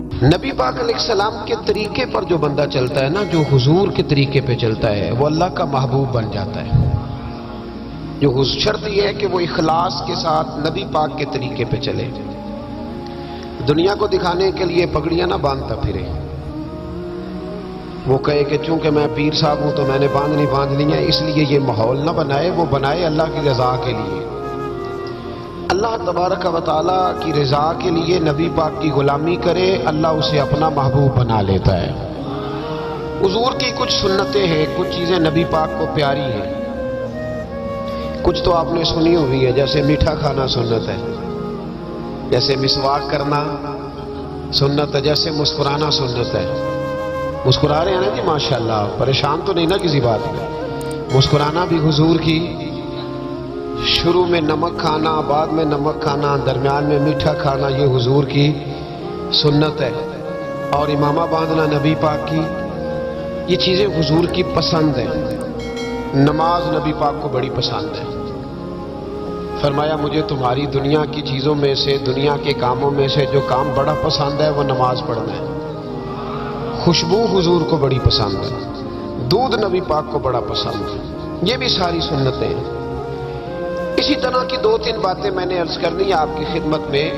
نبی پاک علیہ السلام کے طریقے پر جو بندہ چلتا ہے نا، جو حضور کے طریقے پہ چلتا ہے، وہ اللہ کا محبوب بن جاتا ہے۔ جو شرط یہ ہے کہ وہ اخلاص کے ساتھ نبی پاک کے طریقے پہ چلے، دنیا کو دکھانے کے لیے پگڑیاں نہ باندھتا پھرے، وہ کہے کہ چونکہ میں پیر صاحب ہوں تو میں نے باندھ لی ہے، اس لیے یہ ماحول نہ بنائے، وہ بنائے اللہ کی رضا کے لیے۔ اللہ تبارک و تعالیٰ کی رضا کے لیے نبی پاک کی غلامی کرے، اللہ اسے اپنا محبوب بنا لیتا ہے۔ حضور کی کچھ سنتیں ہیں، کچھ چیزیں نبی پاک کو پیاری ہیں، کچھ تو آپ نے سنی ہوئی ہے، جیسے میٹھا کھانا سنت ہے، جیسے مسواک کرنا سنت ہے، جیسے مسکرانا سنت ہے۔ مسکرا رہے ہیں نا جی ماشاءاللہ، پریشان تو نہیں نا کسی بات میں؟ مسکرانا بھی حضور کی، شروع میں نمک کھانا، بعد میں نمک کھانا، درمیان میں میٹھا کھانا، یہ حضور کی سنت ہے۔ اور امامہ باندھنا نبی پاک کی، یہ چیزیں حضور کی پسند ہیں۔ نماز نبی پاک کو بڑی پسند ہے، فرمایا مجھے تمہاری دنیا کی چیزوں میں سے، دنیا کے کاموں میں سے جو کام بڑا پسند ہے وہ نماز پڑھنا ہے۔ خوشبو حضور کو بڑی پسند ہے، دودھ نبی پاک کو بڑا پسند ہے۔ یہ بھی ساری سنتیں ہیں۔ اسی طرح کی دو تین باتیں میں نے عرض کرنی ہے آپ کی خدمت میں۔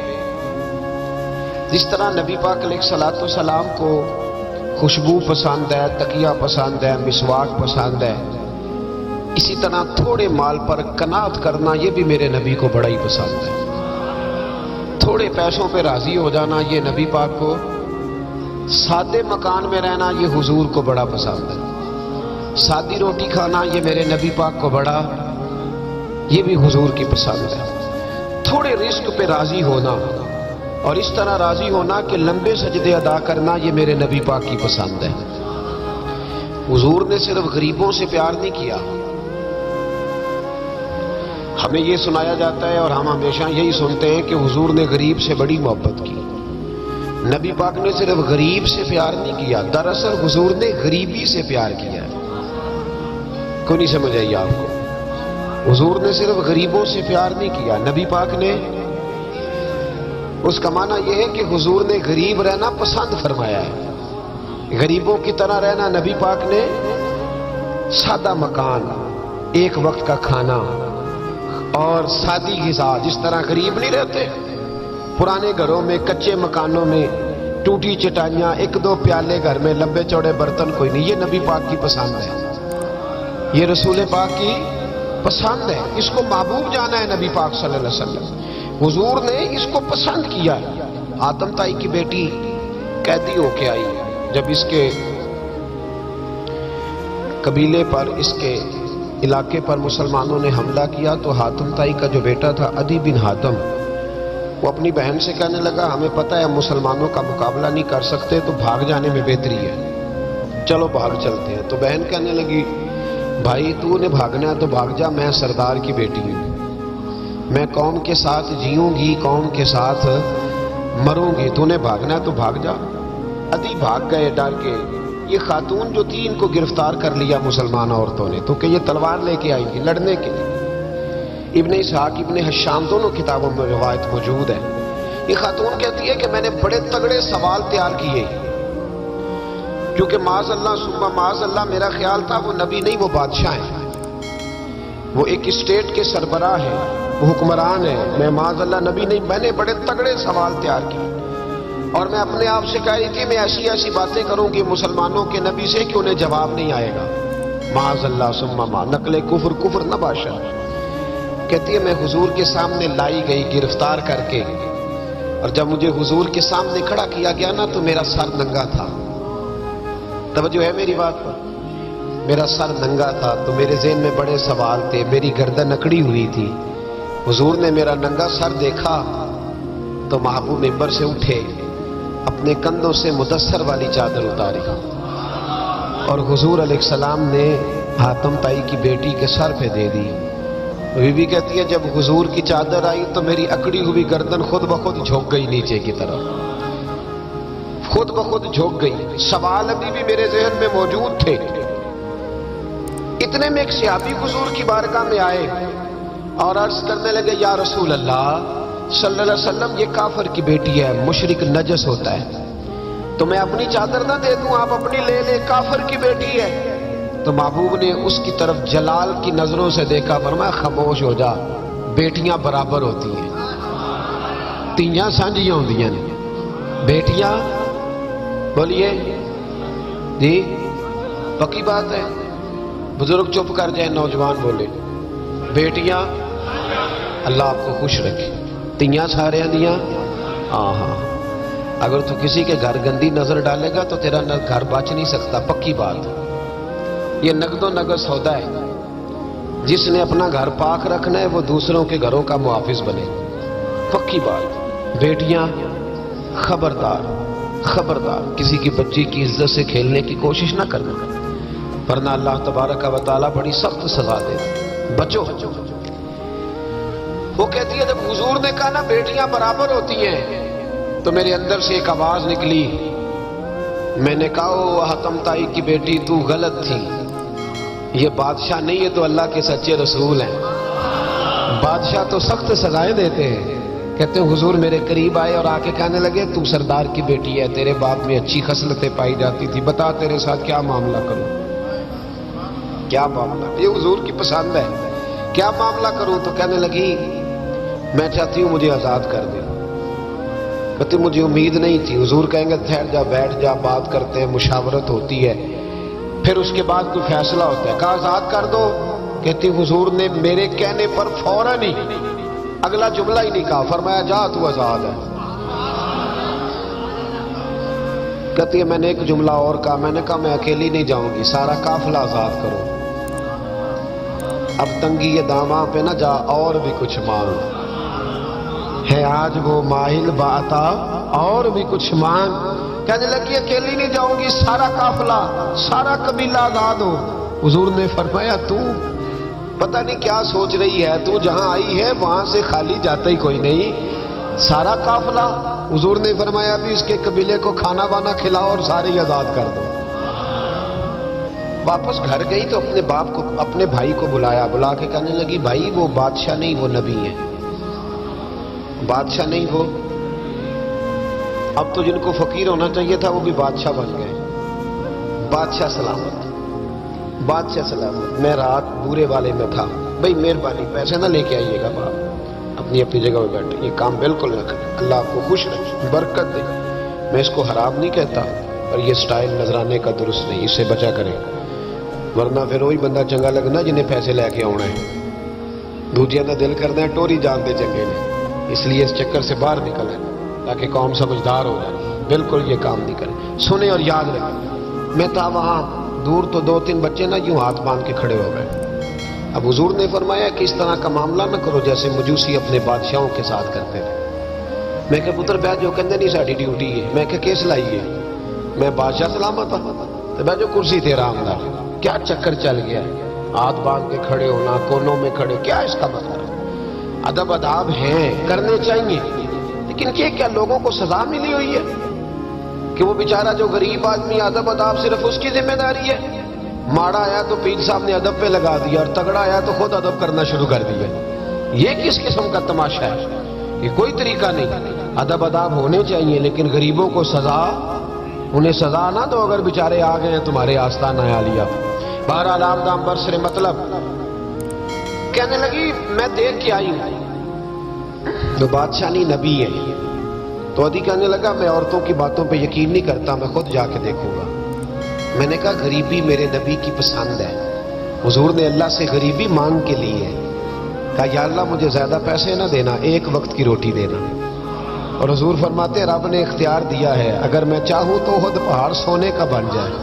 جس طرح نبی پاک علیہ الصلوۃ والسلام کو خوشبو پسند ہے، تکیہ پسند ہے، مسواک پسند ہے، اسی طرح تھوڑے مال پر قناعت کرنا یہ بھی میرے نبی کو بڑا ہی پسند ہے۔ تھوڑے پیسوں پہ راضی ہو جانا یہ نبی پاک کو، سادے مکان میں رہنا یہ حضور کو بڑا پسند ہے، سادی روٹی کھانا یہ میرے نبی پاک کو بڑا، یہ بھی حضور کی پسند ہے۔ تھوڑے رزق پہ راضی ہونا اور اس طرح راضی ہونا کہ لمبے سجدے ادا کرنا یہ میرے نبی پاک کی پسند ہے۔ حضور نے صرف غریبوں سے پیار نہیں کیا، ہمیں یہ سنایا جاتا ہے اور ہم ہمیشہ یہی سنتے ہیں کہ حضور نے غریب سے بڑی محبت کی۔ نبی پاک نے صرف غریب سے پیار نہیں کیا، دراصل حضور نے غریبی سے پیار کیا ہے۔ کوئی نہیں سمجھ آئی آپ کو؟ حضور نے صرف غریبوں سے پیار نہیں کیا، نبی پاک نے، اس کا معنی یہ ہے کہ حضور نے غریب رہنا پسند فرمایا ہے۔ غریبوں کی طرح رہنا نبی پاک نے، سادہ مکان، ایک وقت کا کھانا اور سادی غذا، جس طرح غریب نہیں رہتے پرانے گھروں میں، کچے مکانوں میں، ٹوٹی چٹائیاں، ایک دو پیالے گھر میں، لمبے چوڑے برتن کوئی نہیں، یہ نبی پاک کی پسند ہے، یہ رسول پاک کی پسند ہے۔ اس کو محبوب جانا ہے نبی پاک صلی اللہ علیہ وسلم، حضور نے اس کو پسند کیا۔ آدم تائی کی بیٹی قیدی ہو کے آئی، جب اس کے قبیلے پر، اس کے علاقے پر مسلمانوں نے حملہ کیا تو حاتم تائی کا جو بیٹا تھا عدی بن حاتم، وہ اپنی بہن سے کہنے لگا ہمیں پتہ ہے ہم مسلمانوں کا مقابلہ نہیں کر سکتے تو بھاگ جانے میں بہتری ہے، چلو بھاگ چلتے ہیں۔ تو بہن کہنے لگی بھائی تو نے بھاگنا ہے تو بھاگ جا، میں سردار کی بیٹی ہوں، میں قوم کے ساتھ جیوں گی، قوم کے ساتھ مروں گی، تو نے بھاگنا ہے تو بھاگ جا۔ عدی بھاگ گئے ڈر کے۔ یہ خاتون جو تھی ان کو گرفتار کر لیا مسلمان عورتوں نے، تو کہ یہ تلوار لے کے آئی تھی لڑنے کے لیے۔ ابن اسحاق ابن حشام دونوں کتابوں میں روایت موجود ہے۔ یہ خاتون کہتی ہے کہ میں نے بڑے تگڑے سوال تیار کیے، کیونکہ معاذ اللہ ثم معاذ اللہ میرا خیال تھا وہ نبی نہیں، وہ بادشاہ ہیں، وہ ایک اسٹیٹ کے سربراہ ہیں، وہ حکمران ہیں، میں معاذ اللہ نبی نہیں۔ میں نے بڑے تگڑے سوال تیار کیے اور میں اپنے آپ سے کہہ رہی تھی میں ایسی ایسی باتیں کروں گی مسلمانوں کے نبی سے کہ انہیں جواب نہیں آئے گا، معاذ اللہ ثم معاذ، نقل کفر نہ باشا۔ کہتی ہے میں حضور کے سامنے لائی گئی گرفتار کر کے، اور جب مجھے حضور کے سامنے کھڑا کیا گیا نا تو میرا سر ننگا تھا۔ توجہ ہے میری بات پر؟ میرا سر ننگا تھا تو میرے ذہن میں بڑے سوال تھے، میری گردن اکڑی ہوئی تھی۔ حضور نے میرا ننگا سر دیکھا تو محبوب ممبر سے اٹھے، اپنے کندھوں سے مدثر والی چادر اتاری اور حضور علیہ السلام نے حاتم تائی کی بیٹی کے سر پہ دے دی۔ بی بی کہتی ہے جب حضور کی چادر آئی تو میری اکڑی ہوئی گردن خود بخود جھک گئی نیچے کی طرف، خود بخود جھک گئی۔ سوال ابھی بھی میرے ذہن میں موجود تھے۔ اتنے میں ایک صحابی حضور کی بارگاہ میں آئے اور عرض کرنے لگے یا رسول اللہ صلی اللہ علیہ وسلم یہ کافر کی بیٹی ہے، مشرک نجس ہوتا ہے، تو میں اپنی چادر نہ دے دوں، آپ اپنی لے لے، کافر کی بیٹی ہے۔ تو محبوب نے اس کی طرف جلال کی نظروں سے دیکھا، فرمایا خاموش ہو جا، بیٹیاں برابر ہوتی ہیں، تیاں سانجیاں ہوندیاں نے، بیٹیاں بولیے جی پکی بات ہے۔ بزرگ چپ کر جائیں، نوجوان بولے بیٹیاں، اللہ آپ کو خوش رکھے، تیاں سارے دیاں، ہاں ہاں، اگر تو کسی کے گھر گندی نظر ڈالے گا تو تیرا گھر بچ نہیں سکتا، پکی بات۔ یہ نقد و نقد سودا ہے، جس نے اپنا گھر پاک رکھنا ہے وہ دوسروں کے گھروں کا محافظ بنے، پکی بات۔ بیٹیاں خبردار خبردار، کسی کی بچی کی عزت سے کھیلنے کی کوشش نہ کرنا، ورنہ اللہ تبارک و تعالیٰ بڑی سخت سزا دے، بچو۔ وہ کہتی ہے جب حضور نے کہا نا بیٹیاں برابر ہوتی ہیں تو میرے اندر سے ایک آواز نکلی، میں نے کہا او حاتم تائی کی بیٹی تو غلط تھی، یہ بادشاہ نہیں ہے تو اللہ کے سچے رسول ہیں، بادشاہ تو سخت سزائیں دیتے ہیں۔ کہتے ہیں حضور میرے قریب آئے اور آ کے کہنے لگے تو سردار کی بیٹی ہے، تیرے باپ میں اچھی خصلتیں پائی جاتی تھی، بتا تیرے ساتھ کیا معاملہ کروں، کیا معاملہ، یہ حضور کی پسند ہے، کیا معاملہ کروں؟ تو کہنے لگی میں چاہتی ہوں مجھے آزاد کر دے۔ کہتی مجھے امید نہیں تھی، حضور کہیں گے ٹھہر جا، بیٹھ جا، بات کرتے ہیں، مشاورت ہوتی ہے، پھر اس کے بعد کوئی فیصلہ ہوتا ہے۔ کہا آزاد کر دو، کہتی حضور نے میرے کہنے پر فوراً ہی اگلا جملہ ہی نہیں کہا، فرمایا جا تو آزاد ہے۔ کہتی ہے میں نے ایک جملہ اور کہا، میں نے کہا میں اکیلی نہیں جاؤں گی، سارا قافلہ آزاد کرو، اب تنگی یہ داماں پہ نہ جا، اور بھی کچھ مانگ ہے آج وہ ماہل باتا، اور بھی کچھ مانگ۔ کہنے لگی اکیلی نہیں جاؤں گی، سارا قافلہ سارا قبیلہ آزاد ہو۔ حضور نے فرمایا تو پتہ نہیں کیا سوچ رہی ہے، تو جہاں آئی ہے وہاں سے خالی جاتا ہی کوئی نہیں، سارا قافلہ۔ حضور نے فرمایا بھی اس کے قبیلے کو کھانا وانا کھلاؤ اور سارے ہی آزاد کر دو۔ واپس گھر گئی تو اپنے باپ کو، اپنے بھائی کو بلایا، بلا کے کہنے لگی بھائی وہ بادشاہ نہیں وہ نبی ہے، بادشاہ نہیں وہ، اب تو جن کو فقیر ہونا چاہیے تھا وہ بھی بادشاہ بن گئے۔ بادشاہ سلامت، بادشاہ سلامت۔ میں رات بورے والے میں تھا، بھائی مہربانی پیسے نہ لے کے آئیے گا، باپ اپنی اپنی جگہ پہ بیٹھے، یہ کام بالکل نہ کریں، اللہ آپ کو خوش رکھے، برکت دے۔ میں اس کو حرام نہیں کہتا، اور یہ سٹائل نظرانے کا درست نہیں، اس سے بچا کریں، ورنہ پھر وہی بندہ چنگا لگنا جنہیں پیسے لے کے آنا ہے، دوجیاں کا دل کرنا ہے ٹوری جانتے چنگے نے، اس لیے اس چکر سے باہر نکل ہے تاکہ قوم سمجھدار ہو جائے، بالکل یہ کام نہیں کریں، سنیں اور یاد رکھیں۔ میں تھا وہاں دور تو دو تین بچے نا یوں ہاتھ باندھ کے کھڑے ہو گئے۔ اب حضور نے فرمایا کہ اس طرح کا معاملہ نہ کرو جیسے مجوسی اپنے بادشاہوں کے ساتھ کرتے تھے۔ میں کہ پتر بیٹھ جو، کہندے نہیں ساڈی ڈیوٹی ہے۔ میں کہ کیس لائیے، میں بادشاہ سلامت ہوں، تو بیٹھ جو کرسی تے آرام دار، کیا چکر چل گیا ہے، ہاتھ باندھ کے کھڑے ہونا، کونوں میں کھڑے، کیا اس کا مطلب؟ ادب آداب ہیں، کرنے چاہیے، لیکن یہ کیا لوگوں کو سزا ملی ہوئی ہے کہ وہ بیچارہ جو غریب آدمی ادب آداب صرف اس کی ذمہ داری ہے؟ ماڑا آیا تو پیر صاحب نے ادب پہ لگا دیا، اور تگڑا آیا تو خود ادب کرنا شروع کر دیا۔ یہ کس قسم کا تماشا ہے؟ یہ کوئی طریقہ نہیں۔ ادب آداب ہونے چاہیے، لیکن غریبوں کو سزا، انہیں سزا نہ دو اگر بیچارے آ گئے ہیں تمہارے آستانہ عالیہ۔ بہرحال آمدام برسر مطلب کہنے لگی میں دیکھ کے آئی ہوں، جو بادشاہ نہیں نبی ہے۔ تو ادھی کہنے لگا میں عورتوں کی باتوں پہ یقین نہیں کرتا، میں خود جا کے دیکھوں گا۔ میں نے کہا غریبی میرے نبی کی پسند ہے، حضور نے اللہ سے غریبی مانگ کے لی ہے، کہا یا اللہ مجھے زیادہ پیسے نہ دینا، ایک وقت کی روٹی دینا۔ اور حضور فرماتے رب نے اختیار دیا ہے، اگر میں چاہوں تو خود پہاڑ سونے کا بن جائے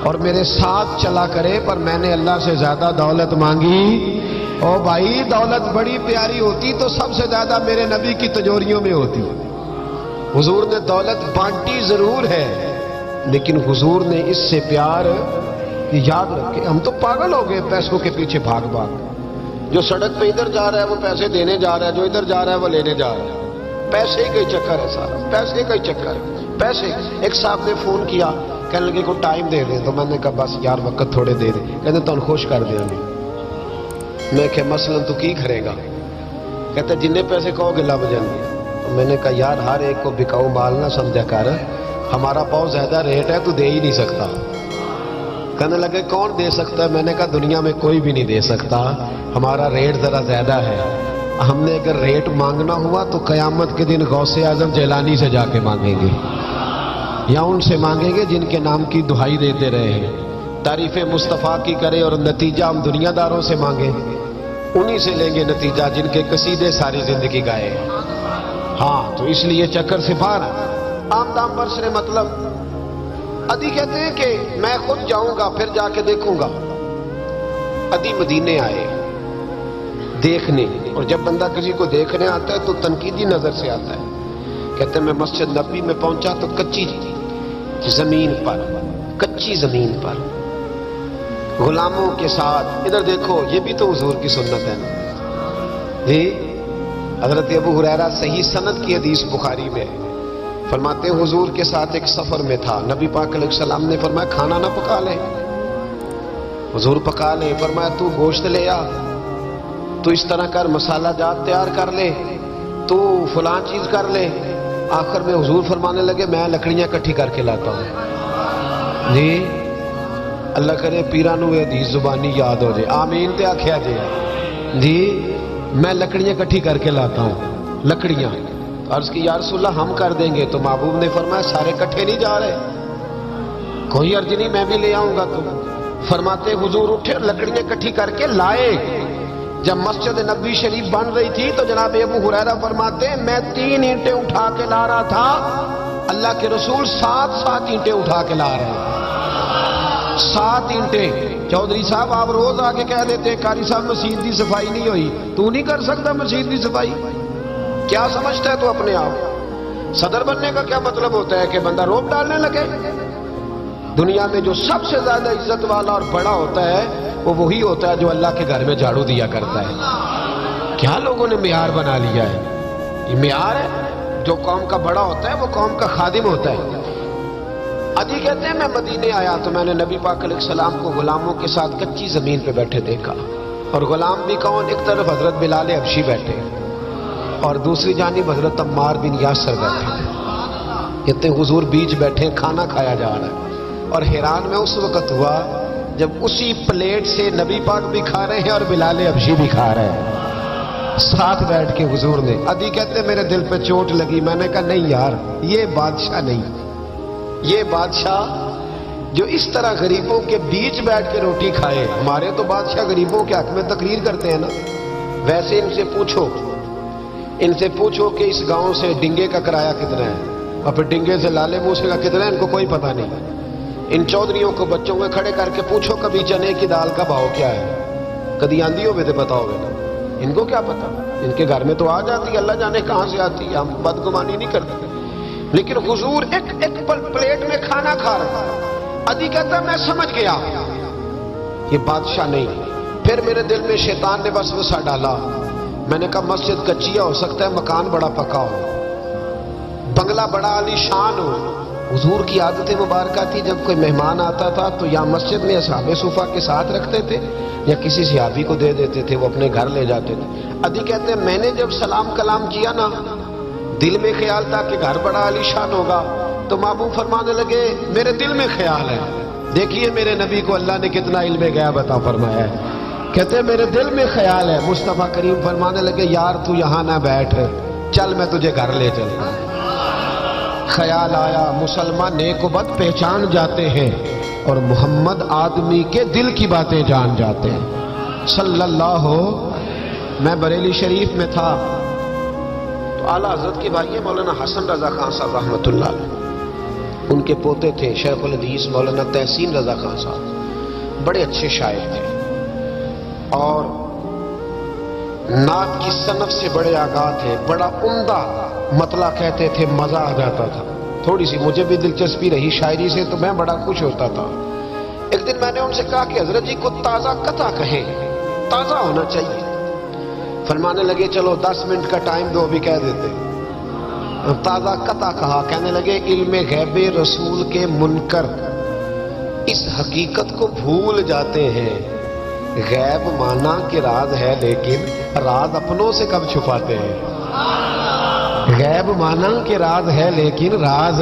اور میرے ساتھ چلا کرے، پر میں نے اللہ سے زیادہ دولت مانگی۔ او بھائی دولت بڑی پیاری ہوتی تو سب سے زیادہ میرے نبی کی تجوریوں میں ہوتی۔ حضور نے دولت بانٹی ضرور ہے، لیکن حضور نے اس سے پیار کہ یاد رکھے، ہم تو پاگل ہو گئے پیسوں کے پیچھے بھاگ بھاگ، جو سڑک پہ ادھر جا رہا ہے وہ پیسے دینے جا رہا ہے، جو ادھر جا رہا ہے وہ لینے جا رہا ہے، پیسے کا ہی چکر ہے سارا، پیسے کا ہی چکر ہے، پیسے۔ ایک صاحب نے فون کیا، کہنے لگے کو ٹائم دے دیں، تو میں نے کہا بس یار وقت تھوڑے دے دیں، کہتے تو خوش کر دیں گے۔ میں کہ مثلا تو کی کرے گا؟ کہتے جننے پیسے کہو گے لب جائیں گے۔ تو میں نے کہا یار ہر ایک کو بکاؤ مال نہ سمجھا کر، ہمارا بہت زیادہ ریٹ ہے، تو دے ہی نہیں سکتا۔ کہنے لگے کون دے سکتا ہے؟ میں نے کہا دنیا میں کوئی بھی نہیں دے سکتا، ہمارا ریٹ ذرا زیادہ ہے۔ ہم نے اگر ریٹ مانگنا ہوا تو قیامت کے دن غوث اعظم جیلانی سے جا کے مانگیں گے، یا ان سے مانگیں گے جن کے نام کی دہائی دیتے رہے ہیں، تعریف مصطفیٰ کی کرے اور نتیجہ ہم دنیا داروں سے مانگیں، انہی سے لیں گے نتیجہ جن کے قصیدے ساری زندگی گائے۔ ہاں تو اس لیے چکر سے باہر عام دام برسرے مطلب ادی کہتے ہیں کہ میں خود جاؤں گا پھر جا کے دیکھوں گا۔ ادی مدینے آئے دیکھنے، اور جب بندہ کسی کو دیکھنے آتا ہے تو تنقیدی نظر سے آتا ہے۔ کہتے ہیں میں مسجد نبی میں پہنچا تو کچی زمین پر غلاموں کے ساتھ، ادھر دیکھو یہ بھی تو حضور کی سنت ہے نا جی۔ حضرت ابو ہریرہ صحیح سند کی حدیث بخاری میں فرماتے ہیں حضور کے ساتھ ایک سفر میں تھا، نبی پاک علیہ السلام نے فرمایا کھانا نہ پکا لے، حضور پکا لے، فرمایا تو گوشت لے آ، تو اس طرح کر، مسالہ جات تیار کر لے، تو فلاں چیز کر لے۔ آخر میں حضور فرمانے لگے میں لکڑیاں کٹھی کر کے لاتا ہوں جی۔ اللہ کرے پیرانو یہ حدیث زبانی یاد ہو جائے، آمین تے آکھیا جی۔ میں لکڑیاں کٹھی کر کے لاتا ہوں، لکڑیاں۔ عرض کی یا رسول اللہ ہم کر دیں گے، تو محبوب نے فرمایا سارے کٹھے نہیں جا رہے، کوئی عرض نہیں میں بھی لے آؤں گا۔ تو فرماتے حضور اٹھے لکڑیاں کٹھی کر کے لائے۔ جب مسجد نبی شریف بن رہی تھی تو جناب ابو ہریرہ فرماتے ہیں میں 3 اینٹیں اٹھا کے لا رہا تھا، اللہ کے رسول 7 اینٹیں اٹھا کے لا رہے ہیں، 7 اینٹیں۔ چودھری صاحب آپ روز آگے کہہ دیتے ہیں قاری صاحب مسجد کی صفائی نہیں ہوئی، تو نہیں کر سکتا مسجد کی صفائی؟ کیا سمجھتا ہے تو اپنے آپ؟ صدر بننے کا کیا مطلب ہوتا ہے کہ بندہ روب ڈالنے لگے؟ دنیا میں جو سب سے زیادہ عزت والا اور بڑا ہوتا ہے وہ وہی ہوتا ہے جو اللہ کے گھر میں جھاڑو دیا کرتا ہے۔ کیا لوگوں نے معیار بنا لیا ہے؟ یہ معیار ہے، جو قوم کا بڑا ہوتا ہے وہ قوم کا خادم ہوتا ہے۔ ادی کہتے ہیں میں مدینے آیا تو میں نے نبی پاک علیہ السلام کو غلاموں کے ساتھ کچی زمین پہ بیٹھے دیکھا، اور غلام بھی کون؟ ایک طرف حضرت بلال حبشی بیٹھے اور دوسری جانب حضرت عمار بن یاسر بیٹھے۔ کہتے ہیں حضور بیچ بیٹھے کھانا کھایا جا رہا ہے، اور حیران میں اس وقت ہوا جب اسی پلیٹ سے نبی پاک بھی کھا رہے ہیں اور بلال حبشی بھی کھا رہے ہیں ساتھ بیٹھ کے حضور نے۔ ادی کہتے ہیں میرے دل پہ چوٹ لگی، میں نے کہا نہیں یار یہ بادشاہ نہیں، یہ بادشاہ جو اس طرح غریبوں کے بیچ بیٹھ کے روٹی کھائے۔ ہمارے تو بادشاہ غریبوں کے حق میں تقریر کرتے ہیں نا، ویسے ان سے پوچھو کہ اس گاؤں سے ڈنگے کا کرایہ کتنا ہے، اور پھر ڈنگے سے لالے موسے کا کتنا ہے، ان کو کوئی پتہ نہیں۔ ان چودھریوں کو بچوں میں کھڑے کر کے پوچھو کبھی چنے کی دال کا بھاؤ کیا ہے، کدی آندھی ہوئے تو پتا ہوگا نا، ان کو کیا پتا؟ ان کے گھر میں تو آ جاتی ہے، اللہ جانے کہاں سے آتی ہے، ہم بدگمانی نہیں کرتے۔ لیکن حضور ایک پلیٹ میں کھانا کھا رہا ہے۔ ادی کہتا میں سمجھ گیا یہ بادشاہ نہیں۔ پھر میرے دل میں شیطان نے وسوسہ ڈالا، میں نے کہا مسجد کچیا ہو سکتا ہے، مکان بڑا پکا ہو، بنگلہ بڑا عالی شان ہو۔ حضور کی عادت مبارکہ تھی جب کوئی مہمان آتا تھا تو یا مسجد میں اصحاب صفہ کے ساتھ رکھتے تھے یا کسی صحابی کو دے دیتے تھے، وہ اپنے گھر لے جاتے تھے۔ ادی کہتے ہیں میں نے جب سلام کلام کیا نا، دل میں خیال تھا کہ گھر بڑا عالی شان ہوگا، تو محبوب فرمانے لگے میرے دل میں خیال ہے، دیکھیے میرے نبی کو اللہ نے کتنا علم غیب عطا فرمایا ہے۔ کہتے ہیں میرے دل میں خیال ہے، مصطفیٰ کریم فرمانے لگے یار تو یہاں نہ بیٹھ، چل میں تجھے گھر لے چلتا ہوں۔ خیال آیا مسلمان نیک و بد پہچان جاتے ہیں، اور محمد آدمی کے دل کی باتیں جان جاتے ہیں صلی اللہ۔ میں بریلی شریف میں تھا تو اعلیٰ حضرت کے بھائی مولانا حسن رضا خان صاحب رحمۃ اللہ علیہ، ان کے پوتے تھے شیخ الحدیث مولانا تحسین رضا خان صاحب، بڑے اچھے شاعر تھے اور نعت کی صنف سے بڑے آگاہ تھے، بڑا عمدہ مطلع کہتے تھے، مزہ آ جاتا تھا۔ تھوڑی سی مجھے بھی دلچسپی رہی شاعری سے تو میں بڑا خوش ہوتا تھا۔ ایک دن میں نے ان سے کہا کہ حضرت جی کو تازہ قطع کہیں، تازہ ہونا چاہیے۔ فرمانے لگے چلو 10 منٹ کا ٹائم دو، بھی کہہ دیتے۔ تازہ قطع کہا، کہنے لگے علم غیب رسول کے منکر اس حقیقت کو بھول جاتے ہیں، غیب مانا کہ راز ہے لیکن راز اپنوں سے کب چھپاتے ہیں۔ غیب مانا کہ راز ہے لیکن راز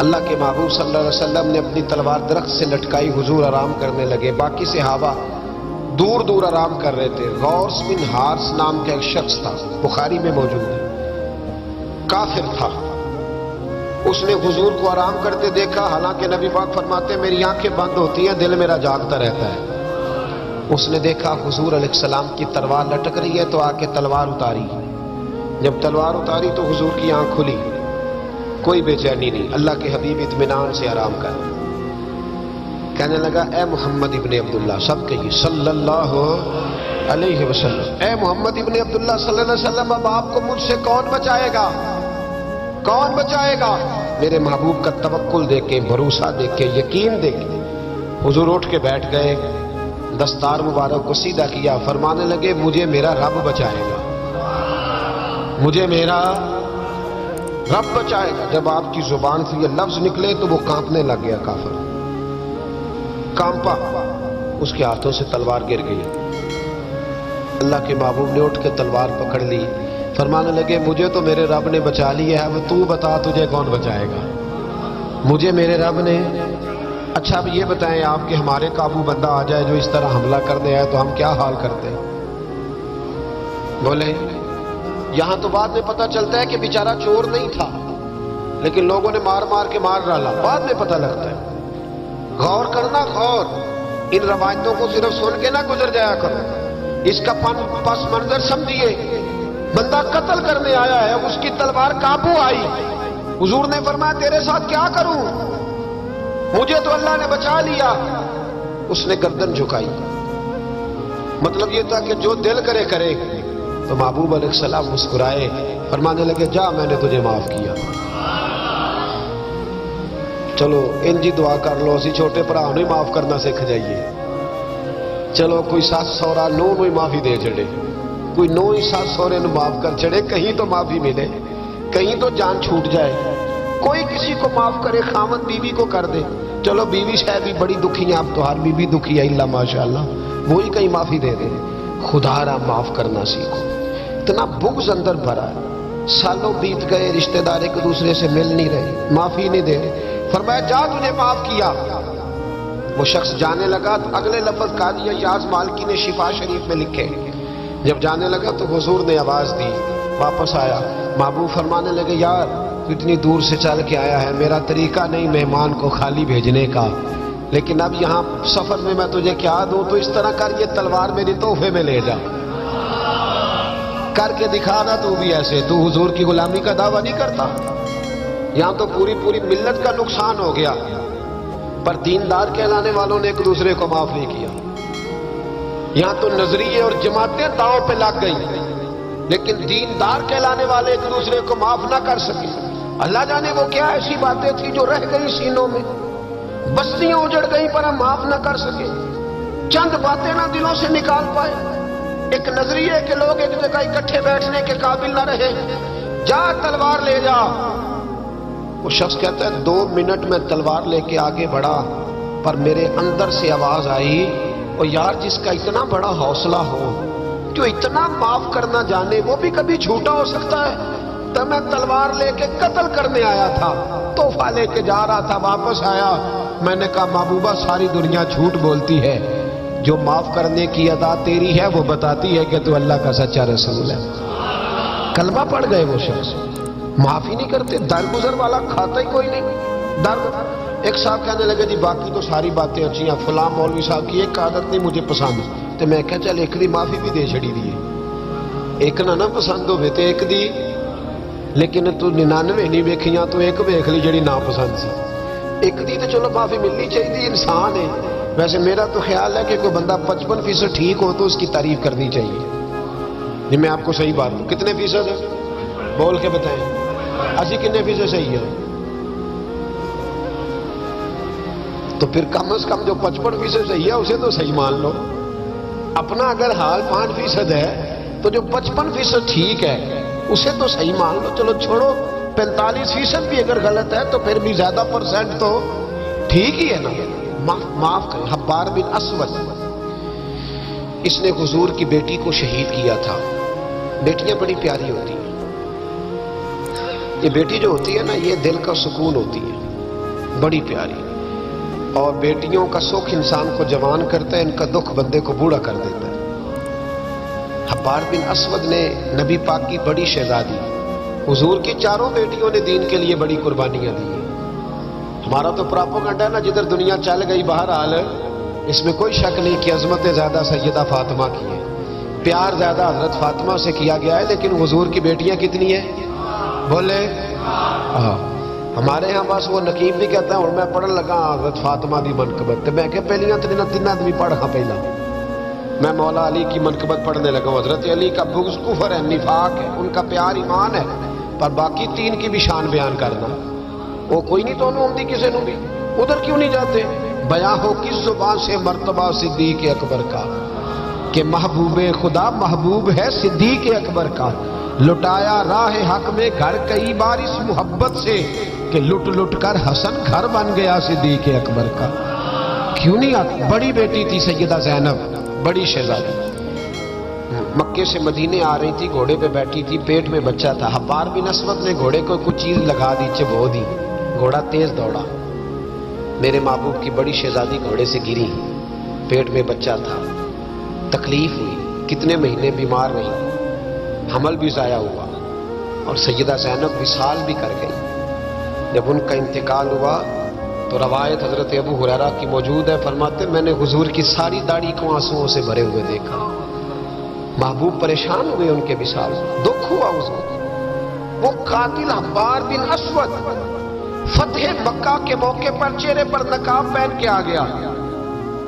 اللہ کے محبوب صلی اللہ علیہ وسلم نے اپنی تلوار درخت سے لٹکائی، حضور آرام کرنے لگے، باقی صحابہ دور دور آرام کر رہے تھے۔ غوث بن حارث نام کا ایک شخص تھا، بخاری میں موجود ہے، کافر تھا۔ اس نے حضور کو آرام کرتے دیکھا، حالانکہ نبی پاک فرماتے ہیں میری آنکھیں بند ہوتی ہیں، دل میرا جاگتا رہتا ہے۔ اس نے دیکھا حضور علیہ السلام کی تلوار لٹک رہی ہے تو آ کے تلوار اتاری۔ جب تلوار اتاری تو حضور کی آنکھ کھلی، کوئی بے چینی نہیں، اللہ کے حبیب اطمینان سے آرام کر کہنے لگا اے محمد ابن عبداللہ، سب کہیے صلی اللہ علیہ وسلم، اے محمد ابن عبداللہ صلی اللہ علیہ وسلم، اب آپ کو مجھ سے کون بچائے گا؟ کون بچائے گا؟ میرے محبوب کا توکل دیکھ کے، بھروسہ دیکھ کے، یقین دیکھ کے حضور اٹھ کے بیٹھ گئے، دستار مبارک کو سیدھا کیا، فرمانے لگے مجھے میرا رب بچائے گا، مجھے میرا رب بچائے گا۔ جب آپ کی زبان سے یہ لفظ نکلے تو وہ کانپنے لگ گیا، کافر کانپا، اس کے ہاتھوں سے تلوار گر گئی۔ اللہ کے محبوب نے اٹھ کے تلوار پکڑ لی، فرمانے لگے مجھے تو میرے رب نے بچا لیا ہے، اب تو بتا تجھے کون بچائے گا؟ مجھے میرے رب نے۔ اچھا اب یہ بتائیں آپ کہ ہمارے قابو بندہ آ جائے جو اس طرح حملہ کرنے آئے تو ہم کیا حال کرتے ہیں؟ بولے یہاں تو بعد میں پتہ چلتا ہے کہ بیچارہ چور نہیں تھا، لیکن لوگوں نے مار مار کے مار ڈالا، بعد میں پتہ لگتا ہے۔ غور کرنا، غور، ان روایتوں کو صرف سن کے نہ گزر جایا کرو، اس کا پس منظر سمجھیے۔ بندہ قتل کرنے آیا ہے، اس کی تلوار قابو آئی، حضور نے فرمایا تیرے ساتھ کیا کروں؟ مجھے تو اللہ نے بچا لیا۔ اس نے گردن جھکائی، مطلب یہ تھا کہ جو دل کرے کرے۔ تو محبوب علیہ السلام مسکرائے، فرمانے لگے جا میں نے تجھے معاف کیا۔ چلو انجی دعا کر لو، اسی چھوٹے بھرا نوں ہی معاف کرنا سکھ جائیے۔ چلو کوئی ساس سورا نو ہی معافی دے چڑے، کوئی نو ہی ساس سورے نو معاف کر چڑے، کہیں تو معافی ملے، کہیں تو جان چھوٹ جائے۔ کوئی کسی کو معاف کرے، خامد بیوی کو کر دے، چلو بیوی شاید بھی بڑی دکھی ہیں، اب تو ہر بیوی دکھی ہے اللہ ماشاءاللہ، وہی کہیں معافی دے دے۔ خدا را معاف کرنا سیکھو۔ اتنا بغض اندر بھرا ہے، سالوں بیت گئے، رشتہ دار ایک دوسرے سے مل نہیں رہے، معافی نہیں دے رہے۔ فرمایا جا تجھے معاف کیا۔ وہ شخص جانے لگا، اگلے لفظ قاضی ایاز مالکی نے شفا شریف میں لکھے، جب جانے لگا تو حضور نے آواز دی، واپس آیا۔ محبوب فرمانے لگے یار تو اتنی دور سے چل کے آیا ہے، میرا طریقہ نہیں مہمان کو خالی بھیجنے کا، لیکن اب یہاں سفر میں تجھے کیا دوں، تو اس طرح کر، یہ تلوار میری تحفے میں لے جا، کر کے دکھا نا تو بھی ایسے، تو حضور کی غلامی کا دعویٰ نہیں کرتا۔ یہاں تو پوری ملت کا نقصان ہو گیا، پر دیندار کہلانے والوں نے ایک دوسرے کو معاف نہیں کیا۔ یہاں تو نظریے اور جماعتیں داؤں پہ لگ گئی، لیکن دیندار کہلانے والے ایک دوسرے کو معاف نہ کر سکے۔ اللہ جانے وہ کیا ایسی باتیں تھی جو رہ گئی سینوں میں، بستیاں اجڑ گئی پر ہم معاف نہ کر سکے، چند باتیں نہ دلوں سے نکال پائے، ایک نظریے کے لوگ ایک جگہ اکٹھے بیٹھنے کے قابل نہ رہے۔ جا تلوار لے جا۔ وہ شخص کہتا ہے 2 منٹ میں تلوار لے کے آگے بڑھا، پر میرے اندر سے آواز آئی، اور یار جس کا اتنا بڑا حوصلہ ہو، جو اتنا معاف کرنا جانے، وہ بھی کبھی جھوٹا ہو سکتا ہے؟ تو میں تلوار لے کے قتل کرنے آیا تھا، تحفہ لے کے جا رہا تھا، واپس آیا، میں نے کہا محبوبہ ساری دنیا جھوٹ بولتی ہے، جو معاف کرنے کی ادا تیری ہے وہ بتاتی ہے کہ تو اللہ کا سچا رسول ہے۔ کلمہ پڑھ گئے وہ شخص، معافی نہیں کرتے، درگزر والا کھاتا ہی کوئی نہیں۔ ایک صاحب کہنے لگے جی باقی تو ساری باتیں اچھی ہیں، فلاں مولوی صاحب کی ایک عادت نہیں مجھے پسند، تو میں کہا چل ایک دی معافی بھی دے چھڑی دی، ایک نہ پسند ہوئے تو ایک دی، لیکن تو 99 نہیں ویکھیاں تو ایک ویکھ لی جڑی نا پسند سی، ایک دی تو چلو معافی ملنی چاہیے، انسان ہے۔ ویسے میرا تو خیال ہے کہ کوئی بندہ 55% ٹھیک ہو تو اس کی تعریف کرنی چاہیے۔ جی میں آپ کو صحیح بات ہوں، کتنے فیصد ہے بول کے بتائیں، اسی کتنے فیصد صحیح ہے؟ تو پھر کم از کم جو 55% صحیح ہے اسے تو صحیح مان لو۔ اپنا اگر حال 5% ہے تو جو 55% ٹھیک ہے اسے تو صحیح مان لو۔ چلو چھوڑو 45% بھی اگر غلط ہے تو پھر بھی زیادہ % تو ٹھیک ہی ہے نا، معاف کریں۔ حبار بن اسود، اس نے حضور کی بیٹی کو شہید کیا تھا۔ بیٹیاں بڑی پیاری ہوتی ہیں، یہ بیٹی جو ہوتی ہے نا یہ دل کا سکون ہوتی ہے۔ بڑی پیاری. اور بیٹیوں کا سکھ انسان کو جوان کرتا ہے، ان کا دکھ بندے کو بوڑھا کر دیتا ہے. حبار بن اسود نے نبی پاک کی بڑی شہزادی، حضور کی چاروں بیٹیوں نے دین کے لیے بڑی قربانیاں دی ہیں. ہمارا تو پراپوگنڈا ہے نا، جدھر دنیا چل گئی بہرحال اس میں کوئی شک نہیں کہ عظمت زیادہ سیدہ فاطمہ کی ہے، پیار زیادہ حضرت فاطمہ سے کیا گیا ہے. لیکن حضور کی بیٹیاں کتنی ہیں؟ بولے. ہمارے ہاں بس وہ نقیب بھی کہتا ہے اور میں پڑھن لگا حضرت فاطمہ دی منقبت، تو میں کہ پہلیاں تین آدمی پڑھ ہاں پہلا. میں مولا علی کی منقبت پڑھنے لگا ہوں. حضرت علی کا بغض کفر ہے، نفاق ہے، ان کا پیار ایمان ہے، پر باقی تین کی بھی شان بیان کرنا وہ کوئی نہیں تو انہوں دی کسی نے بھی. ادھر کیوں نہیں جاتے؟ بیاں ہو کس زبان سے مرتبہ صدیق اکبر کا کہ محبوب خدا محبوب ہے صدیق اکبر کا. لٹایا راہ حق میں گھر کئی بار اس محبت سے کہ لٹ لٹ کر حسن گھر بن گیا صدیق اکبر کا. کیوں نہیں آتی؟ بڑی بیٹی تھی سیدہ زینب، بڑی شہزادی، مکے سے مدینے آ رہی تھی، گھوڑے پہ بیٹھی تھی، پیٹ میں بچہ تھا. حبار بن اسود نے گھوڑے کو کچھ چیز لگا دی، چبو دی، گھوڑا تیز دوڑا. میرے محبوب کی بڑی شہزادی گھوڑے سے گری، پیٹ میں بچہ تھا، تکلیف ہوئی، کتنے مہینے بیمار رہی، حمل بھی ضائع ہوا، اور سیدہ زینب وصال بھی کر گئی. جب ان کا انتقال ہوا تو روایت حضرت ابو ہریرہ کی موجود ہے، فرماتے میں نے حضور کی ساری داڑھی کو آنسوؤں سے بھرے ہوئے دیکھا. محبوب پریشان ہوئے ان کے وصال، دکھ ہوا حضور. وہ قاتل حبار بن اسود فتح مکہ کے موقع پر چہرے پر نقاب پہن کے آ گیا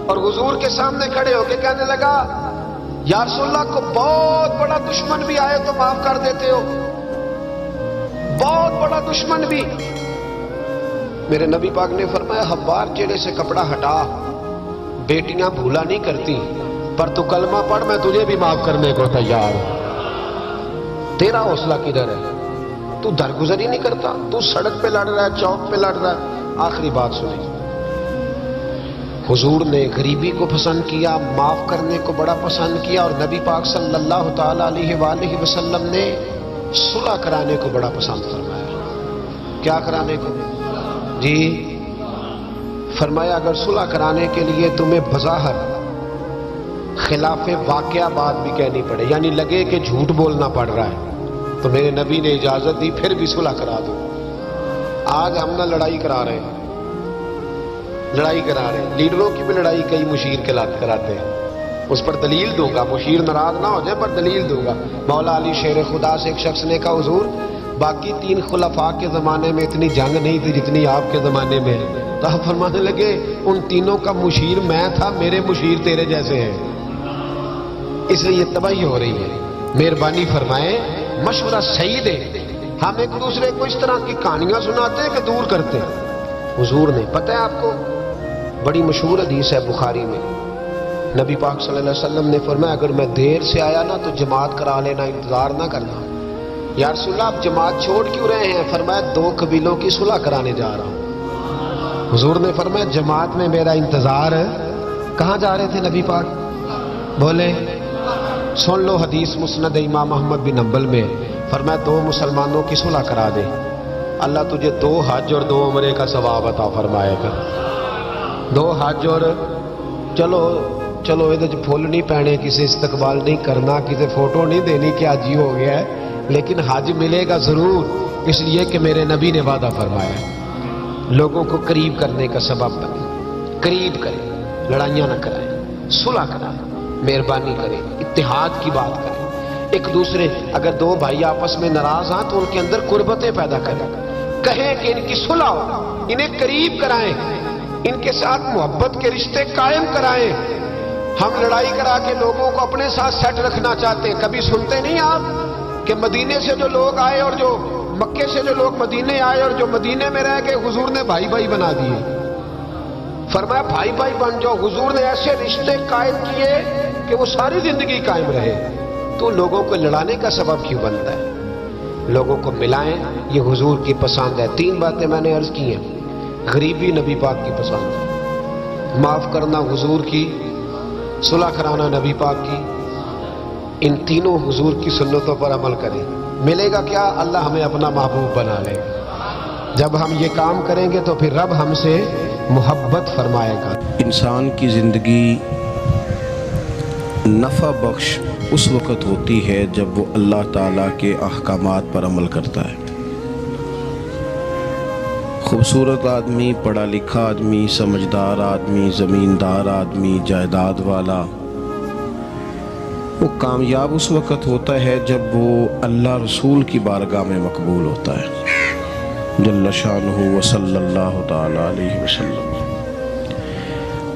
اور حضور کے سامنے کھڑے ہو کے کہنے لگا یا رسول اللہ کو بہت بڑا دشمن بھی آئے تو معاف کر دیتے ہو، بہت بڑا دشمن بھی. میرے نبی پاک نے فرمایا حبار چہرے سے کپڑا ہٹا، بیٹیاں بھولا نہیں کرتی، پر تو کلمہ پڑھ میں تجھے بھی معاف کرنے کو تیار ہوں. تیرا حوصلہ کدھر ہے؟ تو درگزر ہی نہیں کرتا، تو سڑک پہ لڑ رہا ہے، چوک پہ لڑ رہا ہے. آخری بات سنیں، حضور نے غریبی کو پسند کیا، معاف کرنے کو بڑا پسند کیا، اور نبی پاک صلی اللہ تعالی علیہ وآلہ وسلم نے صلح کرانے کو بڑا پسند فرمایا. کیا کرانے کو؟ جی فرمایا اگر صلح کرانے کے لیے تمہیں بظاہر خلاف واقعہ بات بھی کہنی پڑے، یعنی لگے کہ جھوٹ بولنا پڑ رہا ہے، تو میرے نبی نے اجازت دی پھر بھی صلح کرا دو. آج ہم نہ لڑائی کرا رہے ہیں، لڑائی کرا رہے ہیں، لیڈروں کی بھی لڑائی کئی مشیر کے کراتے ہیں. اس پر دلیل دوں گا، مشیر ناراض نہ ہو جائے، پر دلیل دوں گا. مولا علی شیر خدا سے ایک شخص نے کہا حضور باقی تین خلفاء کے زمانے میں اتنی جنگ نہیں تھی جتنی آپ کے زمانے میں ہے. تو آپ فرمانے لگے ان تینوں کا مشیر میں تھا، میرے مشیر تیرے جیسے ہیں، اس لیے یہ تباہی ہو رہی ہے. مہربانی فرمائیں، مشورہ صحیح دے. ہم ایک دوسرے کو اس طرح کی کہانیاں سناتے ہیں کہ دور کرتے ہیں. حضور نے پتہ ہے آپ کو، بڑی مشہور حدیث ہے بخاری میں، نبی پاک صلی اللہ علیہ وسلم نے فرمایا اگر میں دیر سے آیا نا تو جماعت کرا لینا، انتظار نہ کرنا. یا رسول اللہ آپ جماعت چھوڑ کیوں رہے ہیں؟ فرمایا دو قبیلوں کی صلح کرانے جا رہا ہوں. حضور نے فرمایا جماعت میں میرا انتظار ہے. کہاں جا رہے تھے نبی پاک؟ بولے. سن لو حدیث مسند امام احمد بن حنبل میں، فرمایا دو مسلمانوں کی صلح کرا دے، اللہ تجھے 2 حج اور 2 عمرے کا ثواب عطا فرمائے گا. 2 حج اور چلو یہ پھول نہیں پہنے، کسی استقبال نہیں کرنا، کسی فوٹو نہیں دینی کہ حج ہی ہو گیا ہے، لیکن حج ملے گا ضرور، اس لیے کہ میرے نبی نے وعدہ فرمایا. لوگوں کو قریب کرنے کا سبب بنے، قریب کریں، لڑائیاں نہ کرائیں، صلح کرائیں، مہربانی کریں، اتحاد کی بات کریں. ایک دوسرے اگر 2 بھائی آپس میں ناراض ہیں تو ان کے اندر قربتیں پیدا کریں، کہیں کہ ان کی صلح ہو، انہیں قریب کرائیں، ان کے ساتھ محبت کے رشتے قائم کرائیں. ہم لڑائی کرا کے لوگوں کو اپنے ساتھ سیٹ رکھنا چاہتے ہیں. کبھی سنتے نہیں آپ کہ مدینے سے جو لوگ آئے اور جو مکے سے جو لوگ مدینے آئے اور جو مدینے میں رہ کے حضور نے بھائی بھائی بنا دیے. فرمایا بھائی بھائی بن جاؤ. حضور نے ایسے رشتے قائم کیے کہ وہ ساری زندگی قائم رہے. تو لوگوں کو لڑانے کا سبب کیوں بنتا ہے؟ لوگوں کو ملائیں، یہ حضور کی پسند ہے. 3 باتیں میں نے عرض کی ہیں. غریبی نبی پاک کی پسند ہے، معاف کرنا حضور کی، صلح کرانا نبی پاک کی. ان تینوں حضور کی سنتوں پر عمل کریں. ملے گا کیا؟ اللہ ہمیں اپنا محبوب بنا لے. جب ہم یہ کام کریں گے تو پھر رب ہم سے محبت فرمائے گا۔ انسان کی زندگی نفع بخش اس وقت ہوتی ہے جب وہ اللہ تعالیٰ کے احکامات پر عمل کرتا ہے۔ خوبصورت آدمی، پڑھا لکھا آدمی، سمجھدار آدمی، زمیندار آدمی، جائیداد والا، وہ کامیاب اس وقت ہوتا ہے جب وہ اللہ رسول کی بارگاہ میں مقبول ہوتا ہے جل شانہ و صلی اللہ تعالی علیہ وسلم۔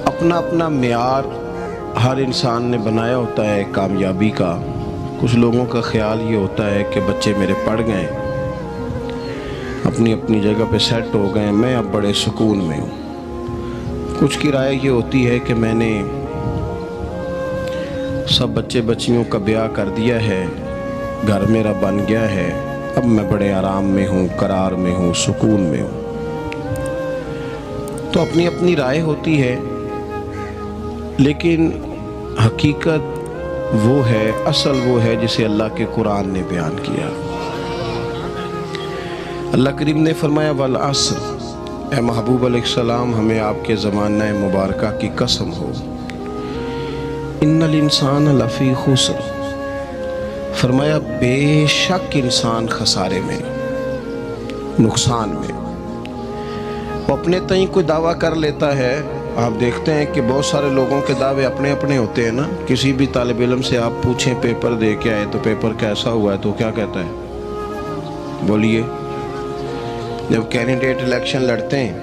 اپنا اپنا معیار ہر انسان نے بنایا ہوتا ہے کامیابی کا۔ کچھ لوگوں کا خیال یہ ہوتا ہے کہ بچے میرے پڑھ گئے، اپنی اپنی جگہ پہ سیٹ ہو گئے، میں اب بڑے سکون میں ہوں۔ کچھ کی رائے یہ ہوتی ہے کہ میں نے سب بچے بچیوں کا بیاہ کر دیا ہے، گھر میرا بن گیا ہے، اب میں بڑے آرام میں ہوں، قرار میں ہوں، سکون میں ہوں۔ تو اپنی اپنی رائے ہوتی ہے، لیکن حقیقت وہ ہے، اصل وہ ہے جسے اللہ کے قرآن نے بیان کیا۔ اللہ کریم نے فرمایا والعصر، اے محبوب علیہ السلام ہمیں آپ کے زمانہ مبارکہ کی قسم ہو، ان الانسان لفی خسر، فرمایا بے شک انسان خسارے میں، نقصان میں۔ وہ اپنے تئیں کوئی دعویٰ کر لیتا ہے، آپ دیکھتے ہیں کہ بہت سارے لوگوں کے دعوے اپنے اپنے ہوتے ہیں نا۔ کسی بھی طالب علم سے آپ پوچھیں پیپر دے کے آئے تو پیپر کیسا ہوا ہے تو کیا کہتا ہے؟ بولیے۔ جب کینڈیڈیٹ الیکشن لڑتے ہیں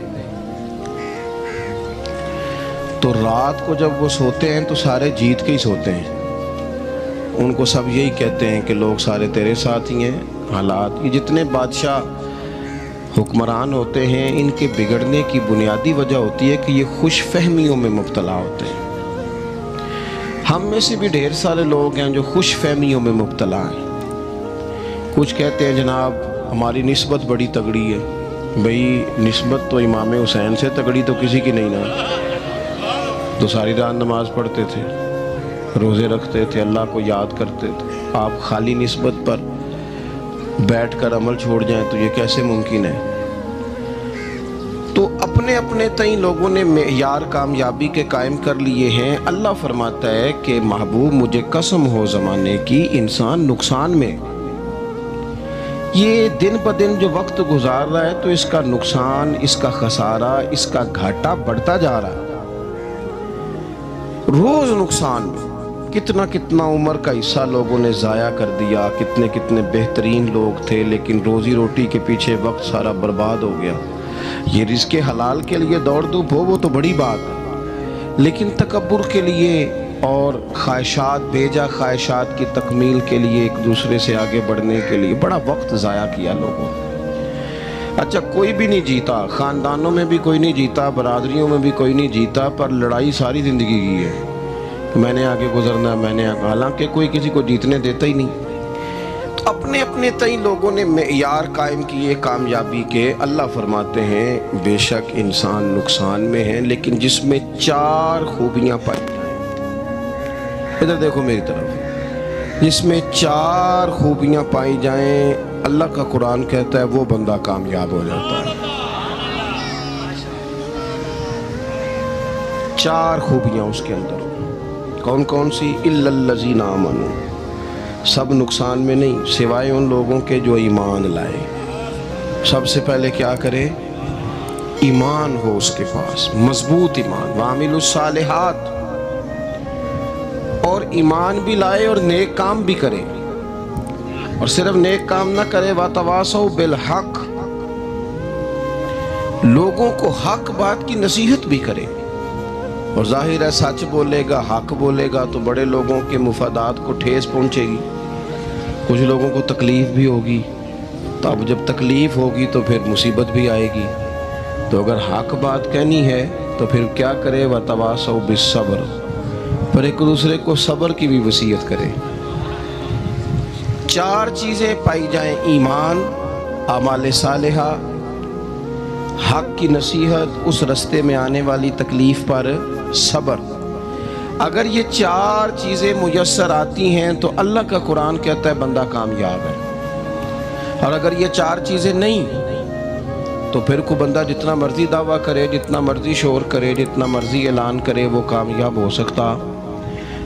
تو رات کو جب وہ سوتے ہیں تو سارے جیت کے ہی سوتے ہیں، ان کو سب یہی کہتے ہیں کہ لوگ سارے تیرے ساتھ ہی ہیں۔ حالات، یہ جتنے بادشاہ حکمران ہوتے ہیں ان کے بگڑنے کی بنیادی وجہ ہوتی ہے کہ یہ خوش فہمیوں میں مبتلا ہوتے ہیں۔ ہم میں سے بھی ڈھیر سارے لوگ ہیں جو خوش فہمیوں میں مبتلا ہیں۔ کچھ کہتے ہیں جناب ہماری نسبت بڑی تگڑی ہے، بھئی نسبت تو امام حسین سے تگڑی تو کسی کی نہیں نا، تو ساری رات نماز پڑھتے تھے، روزے رکھتے تھے، اللہ کو یاد کرتے تھے۔ آپ خالی نسبت پر بیٹھ کر عمل چھوڑ جائیں تو یہ کیسے ممکن ہے؟ تو اپنے اپنے تئیں لوگوں نے معیار کامیابی کے قائم کر لیے ہیں۔ اللہ فرماتا ہے کہ محبوب مجھے قسم ہو زمانے کی، انسان نقصان میں۔ یہ دن بدن جو وقت گزار رہا ہے تو اس کا نقصان، اس کا خسارہ، اس کا گھاٹا بڑھتا جا رہا ہے، روز نقصان میں۔ کتنا کتنا عمر کا حصہ لوگوں نے ضائع کر دیا، کتنے کتنے بہترین لوگ تھے لیکن روزی روٹی کے پیچھے وقت سارا برباد ہو گیا۔ یہ رزق حلال کے لیے دوڑ دھوپ ہو وہ تو بڑی بات ہے، لیکن تکبر کے لیے اور خواہشات، بیجا خواہشات کی تکمیل کے لیے، ایک دوسرے سے آگے بڑھنے کے لیے بڑا وقت ضائع کیا لوگوں نے۔ اچھا کوئی بھی نہیں جیتا، خاندانوں میں بھی کوئی نہیں جیتا، برادریوں میں بھی کوئی نہیں جیتا، پر لڑائی ساری زندگی کی ہے، میں نے آگے گزرنا، میں نے آگے، حالانکہ کوئی کسی کو جیتنے دیتا ہی نہیں۔ تو اپنے اپنے تئیں لوگوں نے معیار قائم کیے کامیابی کے۔ اللہ فرماتے ہیں بے شک انسان نقصان میں ہے، لیکن جس میں 4 خوبیاں پائی جائیں، ادھر دیکھو میری طرف، جس میں 4 خوبیاں پائی جائیں، اللہ کا قرآن کہتا ہے وہ بندہ کامیاب ہو جاتا ہے۔ 4 خوبیاں اس کے اندر، کون کون سی؟ الا الذین آمنوا، سب نقصان میں نہیں سوائے ان لوگوں کے جو ایمان لائے۔ سب سے پہلے کیا کرے؟ ایمان ہو اس کے پاس، مضبوط ایمان، وعملوا الصالحات، اور ایمان بھی لائے اور نیک کام بھی کرے، اور صرف نیک کام نہ کرے، وَتَوَاصَوْا بِالْحَقِّ، لوگوں کو حق بات کی نصیحت بھی کرے۔ اور ظاہر ہے سچ بولے گا، حق بولے گا تو بڑے لوگوں کے مفادات کو ٹھیس پہنچے گی، کچھ لوگوں کو تکلیف بھی ہوگی، تو اب جب تکلیف ہوگی تو پھر مصیبت بھی آئے گی۔ تو اگر حق بات کہنی ہے تو پھر کیا کرے؟ وَتَوَاصَوْا بِالصَّبْرِ، پر ایک دوسرے کو صبر کی بھی وصیت کرے۔ 4 چیزیں پائی جائیں، ایمان، اعمال صالحہ، حق کی نصیحت، اس رستے میں آنے والی تکلیف پر صبر۔ اگر یہ 4 چیزیں میسر آتی ہیں تو اللہ کا قرآن کہتا ہے بندہ کامیاب ہے۔ اور اگر یہ 4 چیزیں نہیں تو پھر کو بندہ جتنا مرضی دعویٰ کرے، جتنا مرضی شور کرے، جتنا مرضی اعلان کرے، وہ کامیاب ہو سکتا؟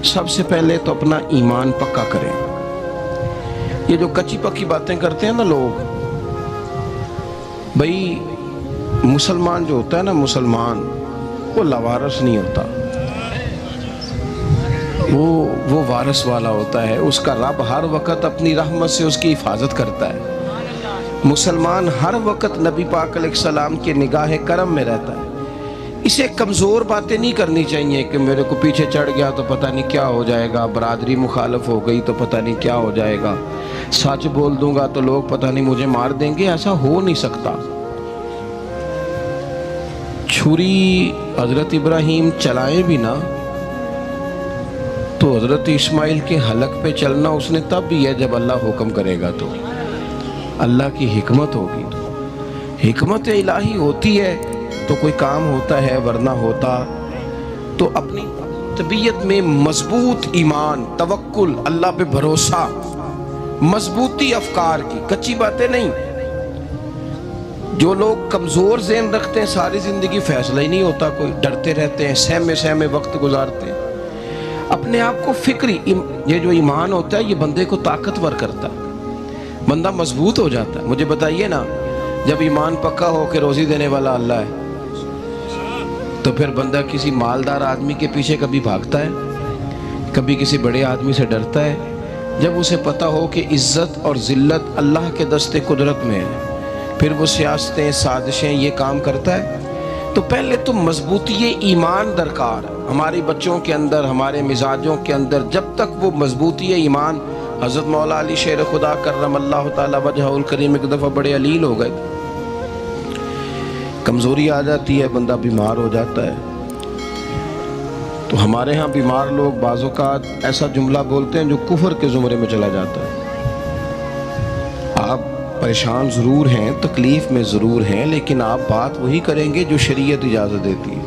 سب سے پہلے تو اپنا ایمان پکا کریں۔ یہ جو کچی پکی باتیں کرتے ہیں نا لوگ، بھئی مسلمان جو ہوتا ہے نا، مسلمان وہ لاوارث نہیں ہوتا، وہ وارث والا ہوتا ہے۔ اس کا رب ہر وقت اپنی رحمت سے اس کی حفاظت کرتا ہے۔ مسلمان ہر وقت نبی پاک علیہ السلام کے نگاہ کرم میں رہتا ہے۔ اسے کمزور باتیں نہیں کرنی چاہیے کہ میرے کو پیچھے چڑھ گیا تو پتہ نہیں کیا ہو جائے گا، برادری مخالف ہو گئی تو پتہ نہیں کیا ہو جائے گا، سچ بول دوں گا تو لوگ پتہ نہیں مجھے مار دیں گے۔ ایسا ہو نہیں سکتا۔ چھری حضرت ابراہیم چلائیں بھی نا تو حضرت اسماعیل کے حلق پہ چلنا اس نے تب بھی ہے جب اللہ حکم کرے گا، تو اللہ کی حکمت ہوگی۔ حکمت الہی ہوتی ہے تو کوئی کام ہوتا ہے، ورنہ ہوتا تو اپنی طبیعت میں مضبوط ایمان، توکل، اللہ پہ بھروسہ، مضبوطی افکار کی، کچی باتیں نہیں۔ جو لوگ کمزور ذہن رکھتے ہیں ساری زندگی فیصلہ ہی نہیں ہوتا، کوئی ڈرتے رہتے ہیں، سہمے وقت گزارتے ہیں اپنے آپ کو۔ فکری یہ جو ایمان ہوتا ہے یہ بندے کو طاقتور کرتا ہے، بندہ مضبوط ہو جاتا ہے۔ مجھے بتائیے نا، جب ایمان پکا ہو کہ روزی دینے والا اللہ ہے تو پھر بندہ کسی مالدار آدمی کے پیچھے کبھی بھاگتا ہے، کبھی کسی بڑے آدمی سے ڈرتا ہے؟ جب اسے پتا ہو کہ عزت اور ذلت اللہ کے دست قدرت میں ہے، پھر وہ سیاستیں، سازشیں یہ کام کرتا ہے۔ تو پہلے تو مضبوطی ایمان درکار ہے ہمارے بچوں کے اندر، ہمارے مزاجوں کے اندر۔ جب تک وہ مضبوطی ایمان، حضرت مولا علی شیر خدا کرم اللہ تعالی وجہہ الکریم ایک دفعہ بڑے علیل ہو گئے، کمزوری آ جاتی ہے، بندہ بیمار ہو جاتا ہے۔ تو ہمارے ہاں بیمار لوگ بعض اوقات ایسا جملہ بولتے ہیں جو کفر کے زمرے میں چلا جاتا ہے۔ آپ پریشان ضرور ہیں، تکلیف میں ضرور ہیں، لیکن آپ بات وہی کریں گے جو شریعت اجازت دیتی ہے۔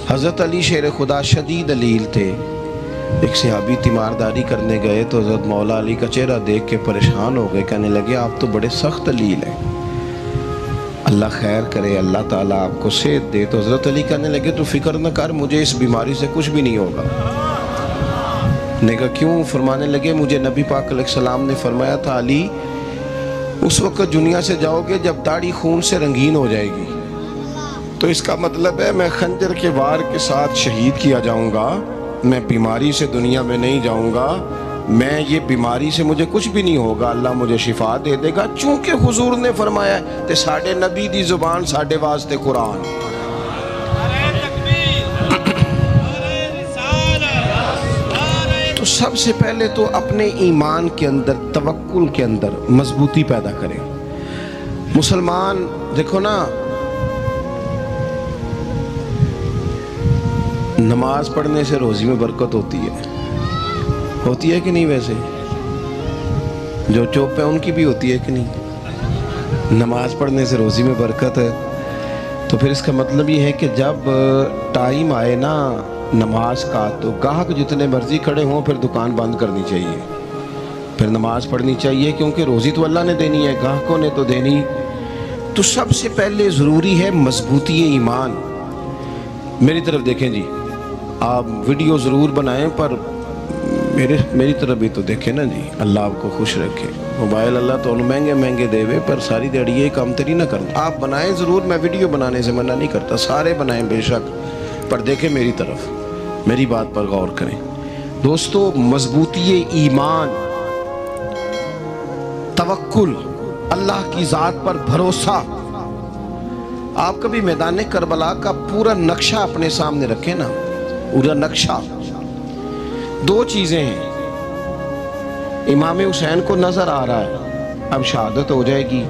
حضرت علی شیر خدا شدید علیل تھے، ایک صحابی تیمارداری کرنے گئے تو حضرت مولا علی کا چہرہ دیکھ کے پریشان ہو گئے، کہنے لگے آپ تو بڑے سخت علیل ہیں، اللہ خیر کرے، اللہ تعالیٰ آپ کو صحت دے۔ تو حضرت علی کہنے لگے تو فکر نہ کر، مجھے اس بیماری سے کچھ بھی نہیں ہوگا۔ نے کہا کیوں؟ فرمانے لگے مجھے نبی پاک علیہ السلام نے فرمایا تھا علی اس وقت دنیا سے جاؤ گے جب داڑھی خون سے رنگین ہو جائے گی، تو اس کا مطلب ہے میں خنجر کے وار کے ساتھ شہید کیا جاؤں گا، میں بیماری سے دنیا میں نہیں جاؤں گا، میں یہ بیماری سے مجھے کچھ بھی نہیں ہوگا، اللہ مجھے شفا دے دے گا۔ چونکہ حضور نے فرمایا کہ ساڑھے نبی دی زبان ساڑھے واسطے قرآن۔ تو سب سے پہلے تو اپنے ایمان کے اندر، توکل کے اندر مضبوطی پیدا کریں۔ مسلمان دیکھو نا، نماز پڑھنے سے روزی میں برکت ہوتی ہے کہ نہیں؟ ویسے جو چوپ ہیں ان کی بھی ہوتی ہے کہ نہیں؟ نماز پڑھنے سے روزی میں برکت ہے۔ تو پھر اس کا مطلب یہ ہے کہ جب ٹائم آئے نا نماز کا تو گاہک جتنے مرضی کھڑے ہوں پھر دکان بند کرنی چاہیے، پھر نماز پڑھنی چاہیے، کیونکہ روزی تو اللہ نے دینی ہے، گاہکوں نے تو دینی۔ تو سب سے پہلے ضروری ہے مضبوطی ایمان۔ میری طرف دیکھیں جی، آپ ویڈیو ضرور بنائیں پر میری طرف بھی تو دیکھیں نا جی، اللہ آپ کو خوش رکھے۔ موبائل اللہ تو مہنگے دے وے پر ساری دیڑی یہ کام تری نہ کرنا۔ آپ بنائیں ضرور، میں ویڈیو بنانے سے منع نہیں کرتا، سارے بنائیں بے شک، پر دیکھیں میری طرف، میری بات پر غور کریں۔ دوستو، مضبوطی ایمان، توکل، اللہ کی ذات پر بھروسہ۔ آپ کبھی میدان کربلا کا پورا نقشہ اپنے سامنے رکھیں نا، پورا نقشہ۔ دو چیزیں ہیں، امام حسین کو نظر آ رہا ہے اب شہادت ہو جائے گی،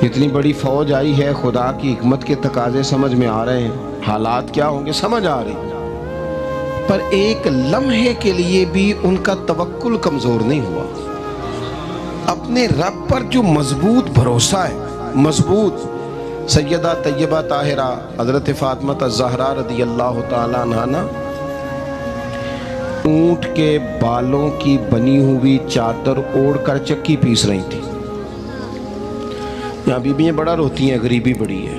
اتنی بڑی فوج آئی ہے، خدا کی حکمت کے تقاضے سمجھ میں آ رہے ہیں، حالات کیا ہوں گے سمجھ آ رہی، پر ایک لمحے کے لیے بھی ان کا توکل کمزور نہیں ہوا۔ اپنے رب پر جو مضبوط بھروسہ ہے، مضبوط۔ سیدہ طیبہ طاہرہ حضرت فاطمہ الزہرا رضی اللہ تعالیٰ عنہا اونٹ کے بالوں کی بنی ہوئی چادر اوڑھ کر چکی پیس رہی تھی۔ یہاں بیویاں بڑا روتی ہیں، غریبی بڑی ہے،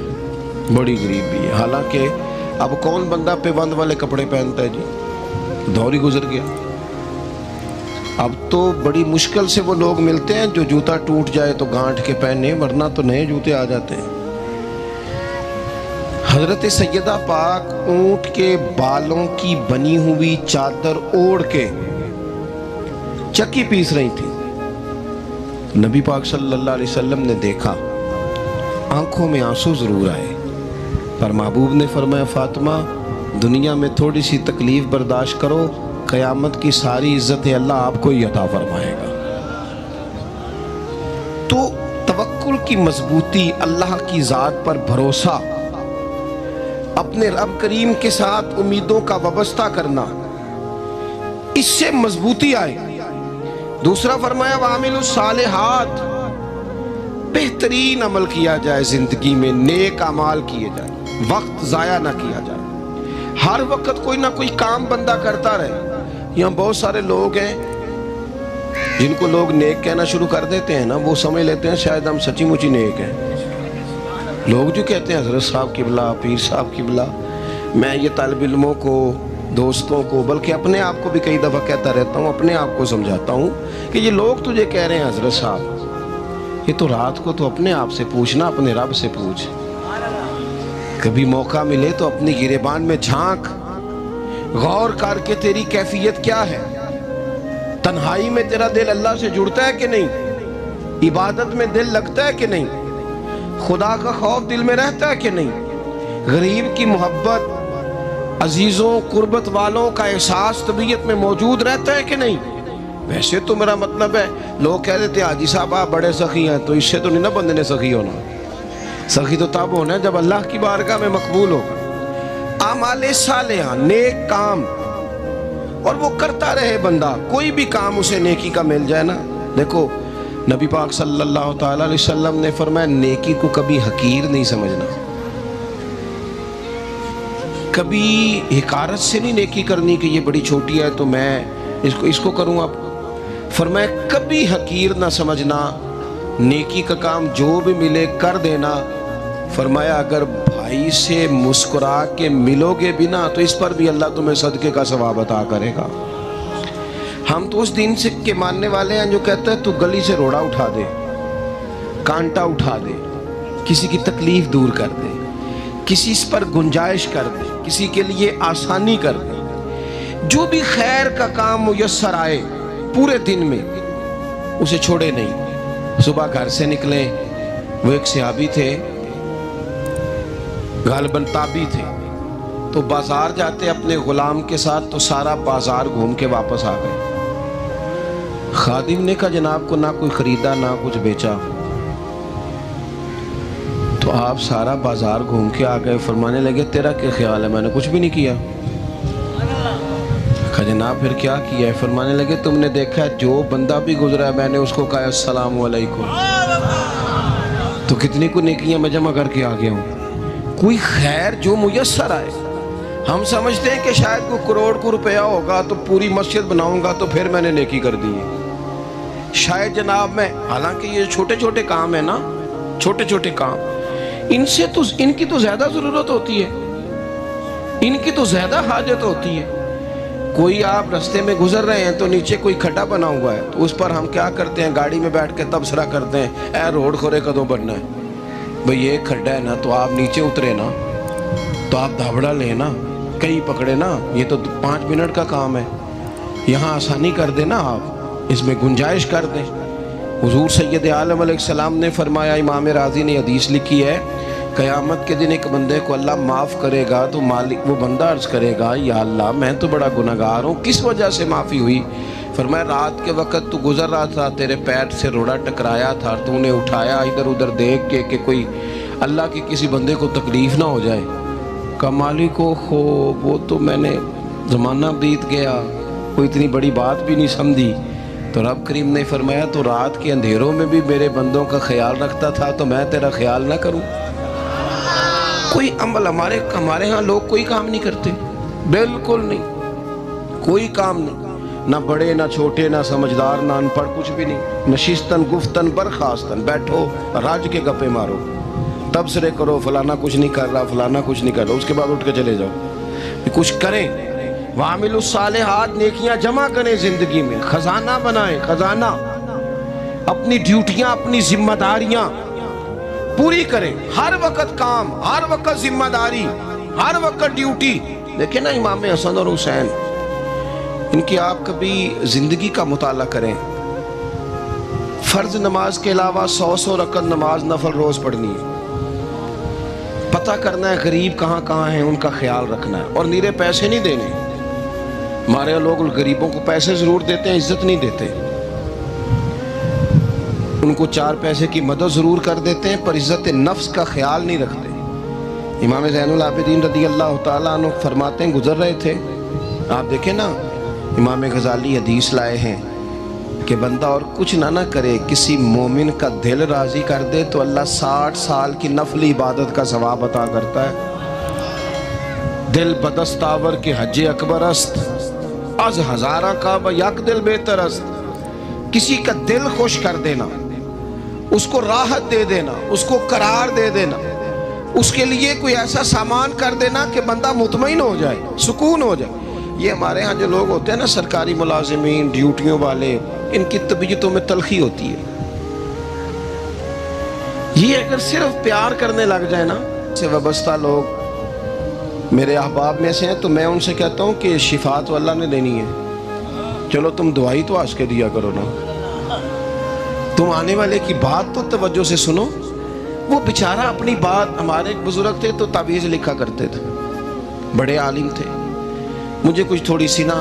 بڑی غریبی ہے. حالانکہ اب کون بندہ پیوند والے کپڑے پہنتا ہے جی، دور ہی گزر گیا. اب تو بڑی مشکل سے وہ لوگ ملتے ہیں جو جوتا ٹوٹ جائے تو گانٹھ کے پہنے، ورنہ تو نئے جوتے آ جاتے ہیں. حضرت سیدہ پاک اونٹ کے بالوں کی بنی ہوئی چادر اوڑھ کے چکی پیس رہی تھی. نبی پاک صلی اللہ علیہ وسلم نے دیکھا، آنکھوں میں آنسو ضرور آئے، پر محبوب نے فرمایا فاطمہ دنیا میں تھوڑی سی تکلیف برداشت کرو، قیامت کی ساری عزت اللہ آپ کو ہی عطا فرمائے گا. تو توکل کی مضبوطی، اللہ کی ذات پر بھروسہ، اپنے رب کریم کے ساتھ امیدوں کا وابستہ کرنا، اس سے مضبوطی آئے. دوسرا فرمایا وَعَمِلُوا الصَّالِحَاتِ، بہترین عمل کیا جائے زندگی میں، نیک اعمال کیے جائے، وقت ضائع نہ کیا جائے. ہر وقت کوئی نہ کوئی کام بندہ کرتا رہے. یہاں بہت سارے لوگ ہیں جن کو لوگ نیک کہنا شروع کر دیتے ہیں نا، وہ سمجھ لیتے ہیں شاید ہم سچی مچی نیک ہیں. لوگ جو کہتے ہیں حضرت صاحب قبلہ، پیر صاحب قبلہ، میں یہ طالب علموں کو، دوستوں کو، بلکہ اپنے آپ کو بھی کئی دفعہ کہتا رہتا ہوں، اپنے آپ کو سمجھاتا ہوں کہ یہ لوگ تجھے کہہ رہے ہیں حضرت صاحب، یہ تو رات کو تو اپنے آپ سے پوچھنا، اپنے رب سے پوچھ. کبھی موقع ملے تو اپنی گریبان میں جھانک، غور کر کے تیری کیفیت کیا ہے. تنہائی میں تیرا دل اللہ سے جڑتا ہے کہ نہیں؟ عبادت میں دل لگتا ہے کہ نہیں؟ خدا کا خوف دل میں رہتا ہے کہ نہیں؟ غریب کی محبت، عزیزوں قربت والوں کا احساس طبیعت میں موجود رہتا ہے کہ نہیں؟ ویسے تو میرا مطلب ہے، لوگ کہہ دیتے ہیں حاجی صاحب آپ بڑے سخی ہیں، تو اس سے تو نہیں نا بندے نے سخی ہونا. سخی تو تب ہونا ہے جب اللہ کی بارگاہ میں مقبول ہو. اعمال صالحہ، نیک کام، اور وہ کرتا رہے بندہ، کوئی بھی کام اسے نیکی کا مل جائے نا. دیکھو نبی پاک صلی اللہ تعالیٰ علیہ وسلم نے فرمایا نیکی کو کبھی حقیر نہیں سمجھنا، کبھی حقارت سے نہیں نیکی کرنی کہ یہ بڑی چھوٹی ہے تو میں اس کو کروں. اب فرمایا کبھی حقیر نہ سمجھنا، نیکی کا کام جو بھی ملے کر دینا. فرمایا اگر بھائی سے مسکرا کے ملو گے بھی نا تو اس پر بھی اللہ تمہیں صدقے کا ثواب عطا کرے گا. ہم تو اس دین سے کے ماننے والے ہیں جو کہتا ہے تو گلی سے روڑا اٹھا دے، کانٹا اٹھا دے، کسی کی تکلیف دور کر دے، کسی اس پر گنجائش کر دے، کسی کے لیے آسانی کر دے. جو بھی خیر کا کام میسر آئے پورے دن میں اسے چھوڑے نہیں. صبح گھر سے نکلیں، وہ ایک صحابی تھے، غالباً تابعی تھے، تو بازار جاتے اپنے غلام کے ساتھ تو سارا بازار گھوم کے واپس آ گئے. خادم نے کہا جناب کو نہ کوئی خریدا نہ کچھ بیچا. تو آپ سارا بازار گھوم کے آ گئے. فرمانے لگے تیرا کیا خیال ہے؟ میں نے کچھ بھی نہیں کیا. کہا جناب پھر کیا کیا ہے؟ فرمانے لگے تم نے دیکھا جو بندہ بھی گزرا ہے میں نے اس کو کہا السلام علیکم. تو کتنی کو نیکیاں میں جمع کر کے آ گیا ہوں. کوئی خیر جو میسر آئے. ہم سمجھتے ہیں کہ شاید کوئی کروڑ کو روپیہ ہوگا تو پوری مسجد بناؤں گا تو پھر میں نے نیکی کر دی. شاید جناب میں، حالانکہ یہ چھوٹے چھوٹے کام ہیں نا، چھوٹے چھوٹے کام، ان کی تو زیادہ ضرورت ہوتی ہے، ان کی تو زیادہ حاجت ہوتی ہے. کوئی آپ رستے میں گزر رہے ہیں تو نیچے کوئی کھڈا بنا ہوا ہے تو اس پر ہم کیا کرتے ہیں؟ گاڑی میں بیٹھ کے تبصرہ کرتے ہیں اے روڈ کھورے کدوں بننا ہے. بھئی یہ کھڈا ہے نا تو آپ نیچے اترے نا، تو آپ دھابڑا لیں نا، کئی پکڑے نا، یہ تو 5 منٹ کا کام ہے، یہاں آسانی کر دیں نا، آپ اس میں گنجائش کر دیں. حضور سید عالم علیہ السلام نے فرمایا، امام راضی نے حدیث لکھی ہے، قیامت کے دن ایک بندے کو اللہ معاف کرے گا تو مالک وہ بندہ عرض کرے گا یا اللہ میں تو بڑا گناہگار ہوں، کس وجہ سے معافی ہوئی؟ فرمایا رات کے وقت تو گزر رہا تھا، تیرے پیر سے روڑا ٹکرایا تھا، تو نے اٹھایا ادھر ادھر دیکھ کے کہ کوئی اللہ کے کسی بندے کو تکلیف نہ ہو جائے. کہ مالک کو وہ تو میں نے زمانہ بیت گیا، کوئی اتنی بڑی بات بھی نہیں سمجھی. تو رب کریم نے فرمایا تو رات کے اندھیروں میں بھی میرے بندوں کا خیال رکھتا تھا تو میں تیرا خیال نہ کروں؟ کوئی عمل ہمارے ہاں لوگ کوئی کام نہیں کرتے، بالکل نہیں، کوئی کام نہیں. نہ بڑے نہ چھوٹے نہ سمجھدار نہ ان پڑھ، کچھ بھی نہیں. نشستن گفتن برخاستن، بیٹھو راج کے گپے مارو، تبصرے کرو فلانا کچھ نہیں کر رہا، فلانا کچھ نہیں کر رہا، اس کے بعد اٹھ کے چلے جاؤ. کچھ کریں. وَعَمِلُوا الصَّالِحَاتِ، نیکیاں جمع کریں زندگی میں، خزانہ بنائیں، خزانہ. اپنی ڈیوٹیاں اپنی ذمہ داریاں پوری کریں. ہر وقت کام، ہر وقت ذمہ داری، ہر وقت ڈیوٹی. دیکھیں نا امام حسن اور حسین، ان کی آپ کبھی زندگی کا مطالعہ کریں. فرض نماز کے علاوہ 100 رکعت نماز نفل روز پڑھنی ہے. پتہ کرنا ہے غریب کہاں کہاں ہیں، ان کا خیال رکھنا ہے. اور نیرے پیسے نہیں دینے. ہمارے لوگ غریبوں کو پیسے ضرور دیتے ہیں، عزت نہیں دیتے. ان کو 4 پیسے کی مدد ضرور کر دیتے ہیں، پر عزت نفس کا خیال نہیں رکھتے. امام زین العابدین رضی اللہ تعالیٰ عنہ فرماتے ہیں، گزر رہے تھے، آپ دیکھیں نا امام غزالی حدیث لائے ہیں کہ بندہ اور کچھ نہ کرے، کسی مومن کا دل راضی کر دے تو اللہ 60 سال کی نفلی عبادت کا ثواب عطا کرتا ہے. دل بدستاور کے حج اکبر است، از ہزارہ کعبہ یک دل بہتر است. کسی کا دل خوش کر دینا، اس کو راحت دے دینا، اس کو قرار دے دینا، اس کے لیے کوئی ایسا سامان کر دینا کہ بندہ مطمئن ہو جائے، سکون ہو جائے. یہ ہمارے ہاں جو لوگ ہوتے ہیں نا سرکاری ملازمین، ڈیوٹیوں والے، ان کی طبیعتوں میں تلخی ہوتی ہے. یہ اگر صرف پیار کرنے لگ جائے نا، سے وابستہ لوگ میرے احباب میں سے ہیں، تو میں ان سے کہتا ہوں کہ شفا تو اللہ نے دینی ہے، چلو تم دعائی تو آج کے دیا کرو نا. تم آنے والے کی بات تو توجہ سے سنو. وہ بیچارہ اپنی بات، ہمارے ایک بزرگ تھے تو تعویذ لکھا کرتے تھے، بڑے عالم تھے. مجھے کچھ تھوڑی سی نا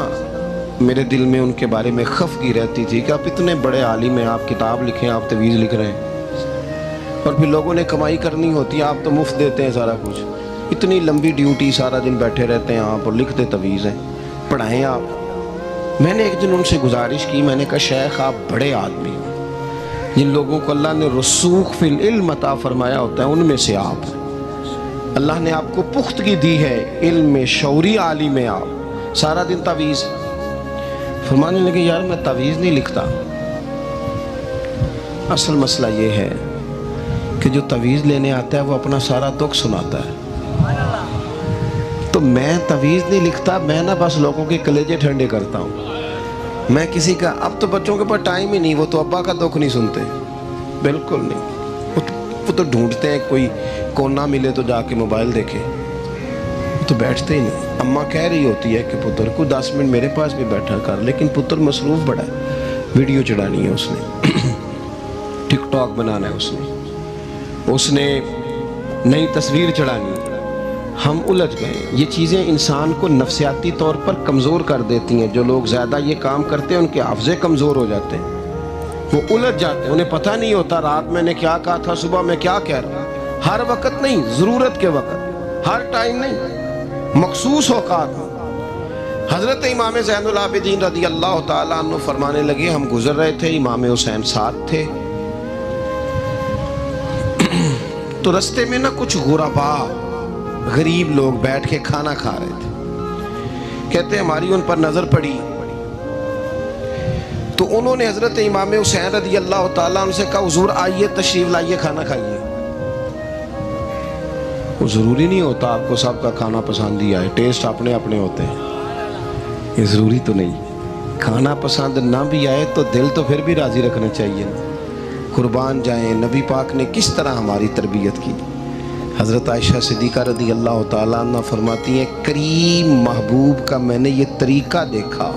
میرے دل میں ان کے بارے میں خفگی رہتی تھی کہ آپ اتنے بڑے عالم ہیں، آپ کتاب لکھیں، آپ تعویذ لکھ رہے ہیں، اور پھر لوگوں نے کمائی کرنی ہوتی ہے، آپ تو مفت دیتے ہیں سارا کچھ. اتنی لمبی ڈیوٹی، سارا دن بیٹھے رہتے ہیں آپ اور لکھتے تعویذ ہیں، پڑھائیں آپ. میں نے ایک دن ان سے گزارش کی، میں نے کہا شیخ آپ بڑے آدمی ہیں، جن لوگوں کو اللہ نے رسوخ فی العلم عطا فرمایا ہوتا ہے ان میں سے آپ ہیں. اللہ نے آپ کو پختگی دی ہے، علم میں شعوری عالم میں آپ. سارا دن تعویذ. فرمانے لگے یار میں تعویذ نہیں لکھتا، اصل مسئلہ یہ ہے کہ جو تعویذ لینے آتا ہے وہ اپنا سارا دکھ سناتا ہے. تو میں تعویذ نہیں لکھتا، میں نا بس لوگوں کے کلیجے ٹھنڈے کرتا ہوں. میں کسی کا، اب تو بچوں کے پاس ٹائم ہی نہیں، وہ تو ابا کا دکھ نہیں سنتے، بالکل نہیں. وہ تو ڈھونڈتے ہیں کوئی کونا ملے تو جا کے موبائل دیکھے، تو بیٹھتے ہی نہیں. اماں کہہ رہی ہوتی ہے کہ پتر کو 10 منٹ میرے پاس بھی بیٹھا کر، لیکن پتر مصروف بڑا ہے، ویڈیو چڑھانی ہے اس نے، ٹک ٹاک بنانا ہے اس نے نئی تصویر چڑھانی ہے. ہم الجھ گئے. یہ چیزیں انسان کو نفسیاتی طور پر کمزور کر دیتی ہیں. جو لوگ زیادہ یہ کام کرتے ہیں ان کے حافظے کمزور ہو جاتے ہیں، وہ الجھ جاتے ہیں، انہیں پتہ نہیں ہوتا رات میں نے کیا کہا تھا، صبح میں کیا کہہ رہا ہوں. ہر وقت نہیں، ضرورت کے وقت، ہر ٹائم نہیں، مخصوص اوقات میں. حضرت امام زین العابدین رضی اللہ تعالیٰ عنہ فرمانے لگے، ہم گزر رہے تھے، امام حسین ساتھ تھے، تو رستے میں نا کچھ غربا، غریب لوگ بیٹھ کے کھانا کھا رہے تھے. کہتے ہماری ان پر نظر پڑی تو انہوں نے حضرت امام حسین رضی اللہ تعالیٰ عنہ سے کہا حضور آئیے تشریف لائیے کھانا کھائیے. وہ ضروری نہیں ہوتا آپ کو سب کا کھانا پسند ہی آئے، ٹیسٹ اپنے اپنے ہوتے ہیں، یہ ضروری تو نہیں. کھانا پسند نہ بھی آئے تو دل تو پھر بھی راضی رکھنا چاہیے. قربان جائیں، نبی پاک نے کس طرح ہماری تربیت کی. حضرت عائشہ صدیقہ رضی اللہ تعالیٰ عنہ فرماتی ہیں کریم محبوب کا میں نے یہ طریقہ دیکھا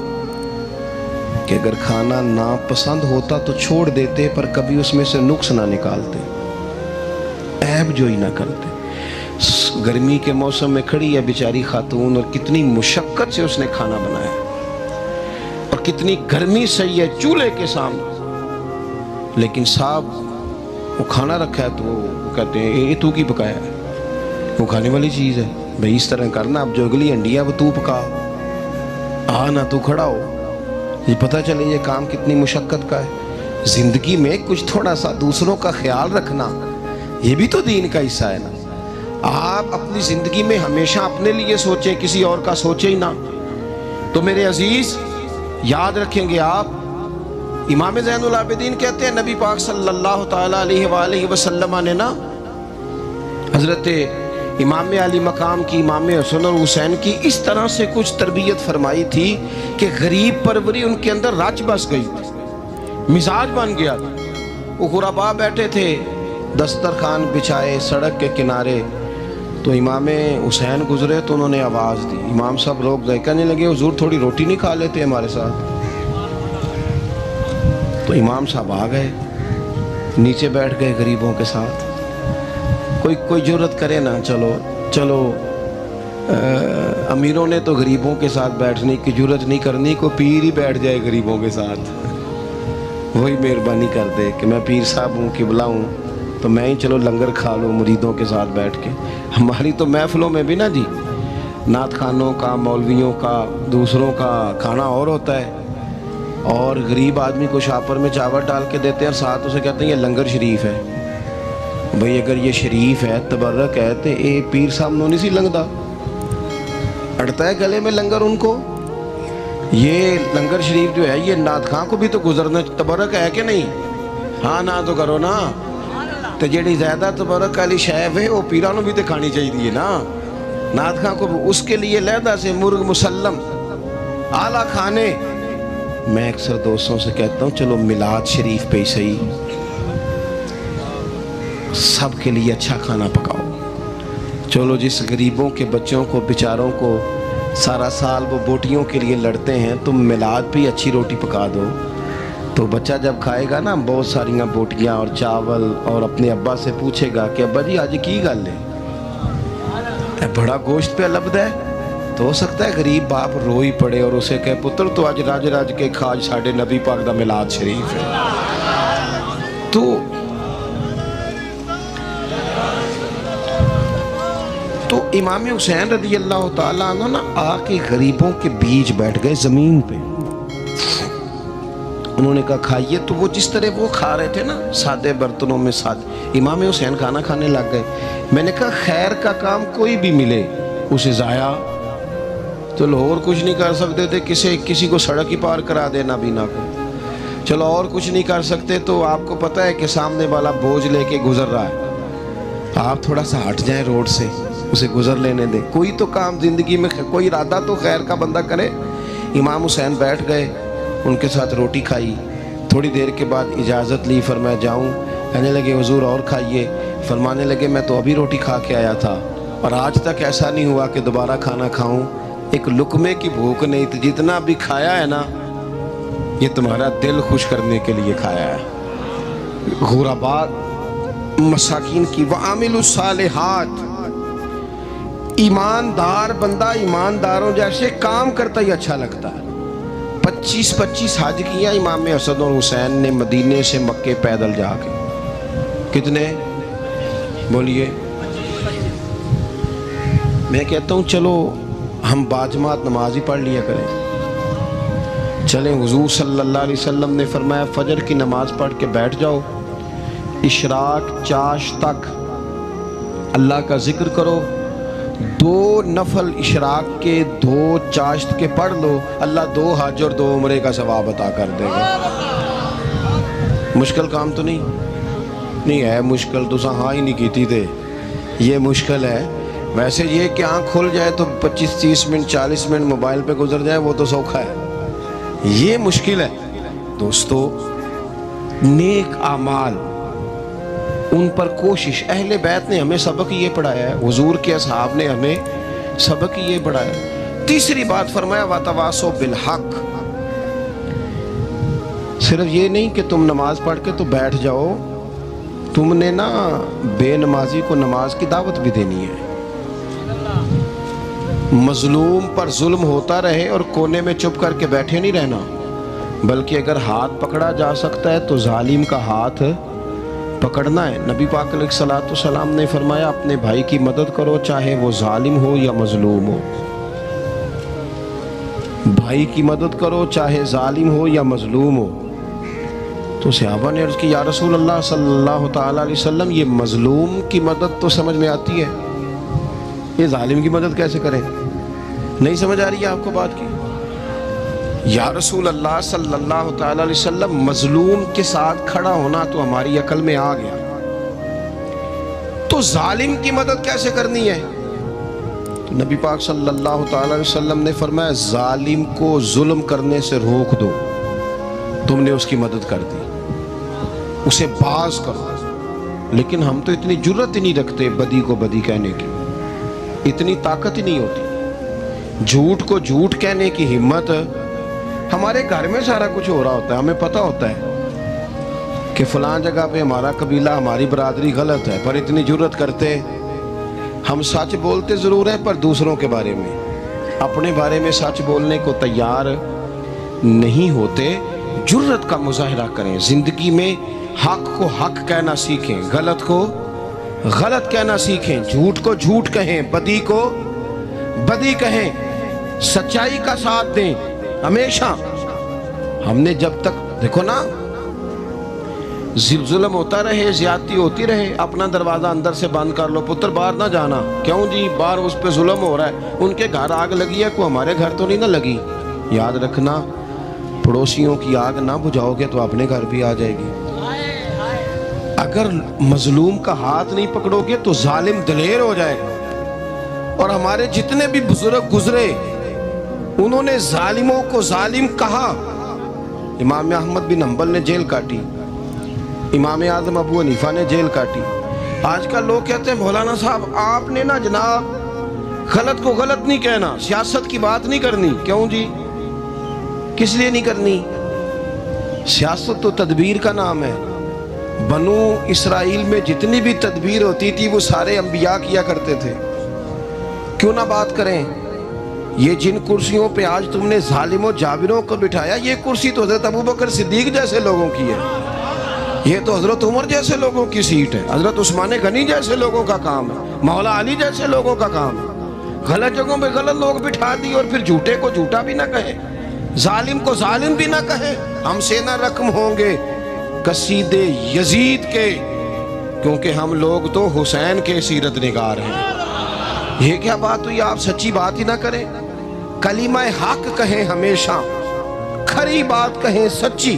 کہ اگر کھانا نہ پسند ہوتا تو چھوڑ دیتے، پر کبھی اس میں سے نقص نہ نکالتے، عیب جوئی نہ کرتے. گرمی کے موسم میں کھڑی ہے بیچاری خاتون، اور کتنی مشقت سے اس نے کھانا بنایا، اور کتنی گرمی سہی ہے چولہے کے سامنے، لیکن صاحب وہ کھانا رکھا ہے تو وہ کہتے ہیں یہ تو کی پکایا ہے، وہ کھانے والی چیز ہے بھئی، اس طرح کرنا. اب جو اگلی انڈی ہے وہ تو پکا، نہ تو کھڑا ہو. یہ پتہ چلے یہ کام کتنی مشقت کا ہے. زندگی میں کچھ تھوڑا سا دوسروں کا خیال رکھنا یہ بھی تو دین کا حصہ ہے نا. آپ اپنی زندگی میں ہمیشہ اپنے لیے سوچیں، کسی اور کا سوچیں ہی نہ. تو میرے عزیز یاد رکھیں گے آپ، امام زین العابدین کہتے ہیں نبی پاک صلی اللہ تعالیٰ علیہ وآلہ وسلم نے نا حضرت امام علی مقام کی، امام حسن اور حسین کی اس طرح سے کچھ تربیت فرمائی تھی کہ غریب پروری ان کے اندر رچ بس گئی تھی، مزاج بن گیا تھا۔ وہ غربا بیٹھے تھے دسترخوان بچھائے سڑک کے کنارے، تو امام حسین گزرے تو انہوں نے آواز دی، امام صاحب لوگ کہنے لگے حضور تھوڑی روٹی نہیں کھا لیتے ہمارے ساتھ؟ تو امام صاحب آ گئے، نیچے بیٹھ گئے غریبوں کے ساتھ۔ کوئی جرت کرے نا، چلو امیروں نے تو غریبوں کے ساتھ بیٹھنے کی جرت نہیں کرنی، کوئی پیر ہی بیٹھ جائے غریبوں کے ساتھ، وہی مہربانی کر دے کہ میں پیر صاحب ہوں، قبلہ ہوں، تو میں ہی چلو لنگر کھا لوں مریدوں کے ساتھ بیٹھ کے۔ ہماری تو محفلوں میں بھی نا جی، نعت خانوں کا، مولویوں کا، دوسروں کا کھانا اور ہوتا ہے، اور غریب آدمی کو شاپر میں چاول ڈال کے دیتے ہیں اور ساتھ اسے کہتے ہیں یہ لنگر شریف ہے۔ بھئی اگر یہ شریف ہے، تبرک ہے، تو اے پیر صاحب نو نہیں سی لنگدا، اڑتا ہے گلے میں لنگر ان کو۔ یہ لنگر شریف جو ہے یہ نعت خاں کو بھی تو گزرنا تبرک ہے کہ نہیں؟ ہاں نہ تو کرو نا، تو جیڑی زیادہ تبرک والی شیف ہے وہ پیرانوں بھی تو کھانی چاہیے نا، نعت خاں کو اس کے لیے لہدہ سے مرغ مسلم اعلیٰ کھانے۔ میں اکثر دوستوں سے کہتا ہوں چلو میلاد شریف پہ ہی صحیح سب کے لیے اچھا کھانا پکاؤ، چلو جس غریبوں کے بچوں کو بیچاروں کو سارا سال وہ بوٹیوں کے لیے لڑتے ہیں، تم میلاد پہ اچھی روٹی پکا دو، تو بچہ جب کھائے گا نا بہت ساریاں بوٹیاں اور چاول، اور اپنے ابا سے پوچھے گا کہ ابا جی آج کی گل ہے، بڑا گوشت پہ لبد ہے، تو ہو سکتا ہے غریب باپ روئی پڑے اور اسے کہے پتر تو آج راج راج کے کھاج ساڑھے نبی پاک دا میلاد شریف ہے۔ تو امام حسین رضی اللہ تعالیٰ عنہ نا آ کے غریبوں کے بیچ بیٹھ گئے زمین پہ، انہوں نے کہا کھائیے، تو وہ جس طرح وہ کھا رہے تھے نا سادے برتنوں میں سادے، امام حسین کھانا کھانے لگ گئے۔ میں نے کہا خیر کا کام کوئی بھی ملے اسے ضائع، چلو اور کچھ نہیں کر سکتے تھے، کسی کو سڑک ہی پار کرا دینا بینا کو، چلو اور کچھ نہیں کر سکتے، تو آپ کو پتہ ہے کہ سامنے والا بوجھ لے کے گزر رہا ہے، آپ تھوڑا سا ہٹ جائیں روڈ سے، اسے گزر لینے دیں، کوئی تو کام زندگی میں کوئی ارادہ تو خیر کا بندہ کرے۔ امام حسین بیٹھ گئے، ان کے ساتھ روٹی کھائی، تھوڑی دیر کے بعد اجازت لی، فرمایا جاؤں؟ کہنے لگے حضور اور کھائیے، فرمانے لگے میں تو ابھی روٹی کھا کے آیا تھا اور آج تک ایسا نہیں ہوا کہ دوبارہ کھانا کھاؤں، ایک لقمے کی بھوک نہیں تھی، جتنا بھی کھایا ہے نا یہ تمہارا دل خوش کرنے کے لیے کھایا ہے۔ غرباء مساکین کی وعامل الصالحات، ایماندار بندہ ایمانداروں جیسے کام کرتا ہی اچھا لگتا ہے۔ 25 حج کیا امام حسن اور حسین نے مدینے سے مکے پیدل جا کے، کتنے بولیے؟ میں کہتا ہوں چلو ہم باجماعت نماز ہی پڑھ لیا کریں، چلیں حضور صلی اللہ علیہ وسلم نے فرمایا فجر کی نماز پڑھ کے بیٹھ جاؤ، اشراق چاش تک اللہ کا ذکر کرو، 2 نفل اشراق کے 2 چاشت کے پڑھ لو، اللہ 2 حج اور 2 عمرے کا ثواب عطا کر دے گا۔ مشکل کام تو نہیں ہے، مشکل تو ہاں ہی نہیں کیتی تھے، یہ مشکل ہے۔ ویسے یہ کہ آنکھ کھل جائے تو 25-30 منٹ 40 منٹ موبائل پہ گزر جائے وہ تو سوکھا ہے، یہ مشکل ہے۔ دوستو نیک اعمال ان پر کوشش، اہل بیت نے ہمیں سبق یہ پڑھایا ہے، حضور کے اصحاب نے ہمیں سبق یہ پڑھایا ہے۔ تیسری بات فرمایا وَتَوَاصَوْا بِالْحَقِّ، صرف یہ نہیں کہ تم نماز پڑھ کے تو بیٹھ جاؤ، تم نے نا بے نمازی کو نماز کی دعوت بھی دینی ہے، مظلوم پر ظلم ہوتا رہے اور کونے میں چپ کر کے بیٹھے نہیں رہنا، بلکہ اگر ہاتھ پکڑا جا سکتا ہے تو ظالم کا ہاتھ پکڑنا ہے۔ نبی پاک علیہ الصلوۃ والسلام نے فرمایا اپنے بھائی کی مدد کرو چاہے وہ ظالم ہو یا مظلوم ہو، بھائی کی مدد کرو چاہے ظالم ہو یا مظلوم ہو۔ تو صحابہ نے عرض کی یا رسول اللہ صلی اللہ تعالیٰ علیہ وسلم یہ مظلوم کی مدد تو سمجھ میں آتی ہے، یہ ظالم کی مدد کیسے کریں؟ نہیں سمجھ آ رہی ہے آپ کو بات کی؟ یا رسول اللہ صلی اللہ تعالی علیہ وسلم مظلوم کے ساتھ کھڑا ہونا تو ہماری عقل میں آ گیا، تو ظالم کی مدد کیسے کرنی ہے؟ تو نبی پاک صلی اللہ تعالی علیہ وسلم نے فرمایا ظالم کو ظلم کرنے سے روک دو، تم نے اس کی مدد کر دی، اسے باز کرو۔ لیکن ہم تو اتنی جرت ہی نہیں رکھتے بدی کو بدی کہنے کی، اتنی طاقت ہی نہیں ہوتی، جھوٹ کو جھوٹ کہنے کی ہمت۔ ہمارے گھر میں سارا کچھ ہو رہا ہوتا ہے، ہمیں پتہ ہوتا ہے کہ فلاں جگہ پہ ہمارا قبیلہ ہماری برادری غلط ہے، پر اتنی جرت کرتے ہم سچ بولتے ضرور ہیں پر دوسروں کے بارے میں، اپنے بارے میں سچ بولنے کو تیار نہیں ہوتے۔ جرت کا مظاہرہ کریں، زندگی میں حق کو حق کہنا سیکھیں، غلط کو غلط کہنا سیکھیں، جھوٹ کو جھوٹ کہیں، بدی کو بدی کہیں، سچائی کا ساتھ دیں ہمیشہ۔ ہم نے جب تک دیکھو نا ظلم ہوتا رہے، زیادتی ہوتی رہے، اپنا دروازہ اندر سے بند کر لو، پتر باہر نہ جانا، کیوں جی باہر اس پہ ظلم ہو رہا ہے، ان کے گھر آگ لگی ہے، کوئی ہمارے گھر تو نہیں نہ لگی۔ یاد رکھنا پڑوسیوں کی آگ نہ بجھاؤ گے تو اپنے گھر بھی آ جائے گی۔ اگر مظلوم کا ہاتھ نہیں پکڑو گے تو ظالم دلیر ہو جائے گا۔ اور ہمارے جتنے بھی بزرگ گزرے انہوں نے ظالموں کو ظالم کہا۔ امام احمد بن حنبل نے جیل کاٹی، امام اعظم ابو حنیفہ نے جیل کاٹی۔ آج کل لوگ کہتے ہیں مولانا صاحب آپ نے نا جناب غلط کو غلط نہیں کہنا، سیاست کی بات نہیں کرنی۔ کیوں جی؟ کس لیے نہیں کرنی؟ سیاست تو تدبیر کا نام ہے۔ بنو اسرائیل میں جتنی بھی تدبیر ہوتی تھی وہ سارے انبیاء کیا کرتے تھے۔ کیوں نہ بات کریں؟ یہ جن کرسیوں پہ آج تم نے ظالموں جابروں کو بٹھایا، یہ کرسی تو حضرت ابوبکر صدیق جیسے لوگوں کی ہے، یہ تو حضرت عمر جیسے لوگوں کی سیٹ ہے، حضرت عثمان غنی جیسے لوگوں کا کام ہے، مولا علی جیسے لوگوں کا کام ہے۔ غلط جگہوں پہ غلط لوگ بٹھا دی اور پھر جھوٹے کو جھوٹا بھی نہ کہیں، ظالم کو ظالم بھی نہ کہیں۔ ہم سے نہ رقم ہوں گے قصیدے یزید کے، کیونکہ ہم لوگ تو حسین کے سیرت نگار ہیں۔ یہ کیا بات ہوئی؟ آپ سچی بات ہی نہ کریں، کلمہ حق کہیں، ہمیشہ کھری بات کہیں، سچی،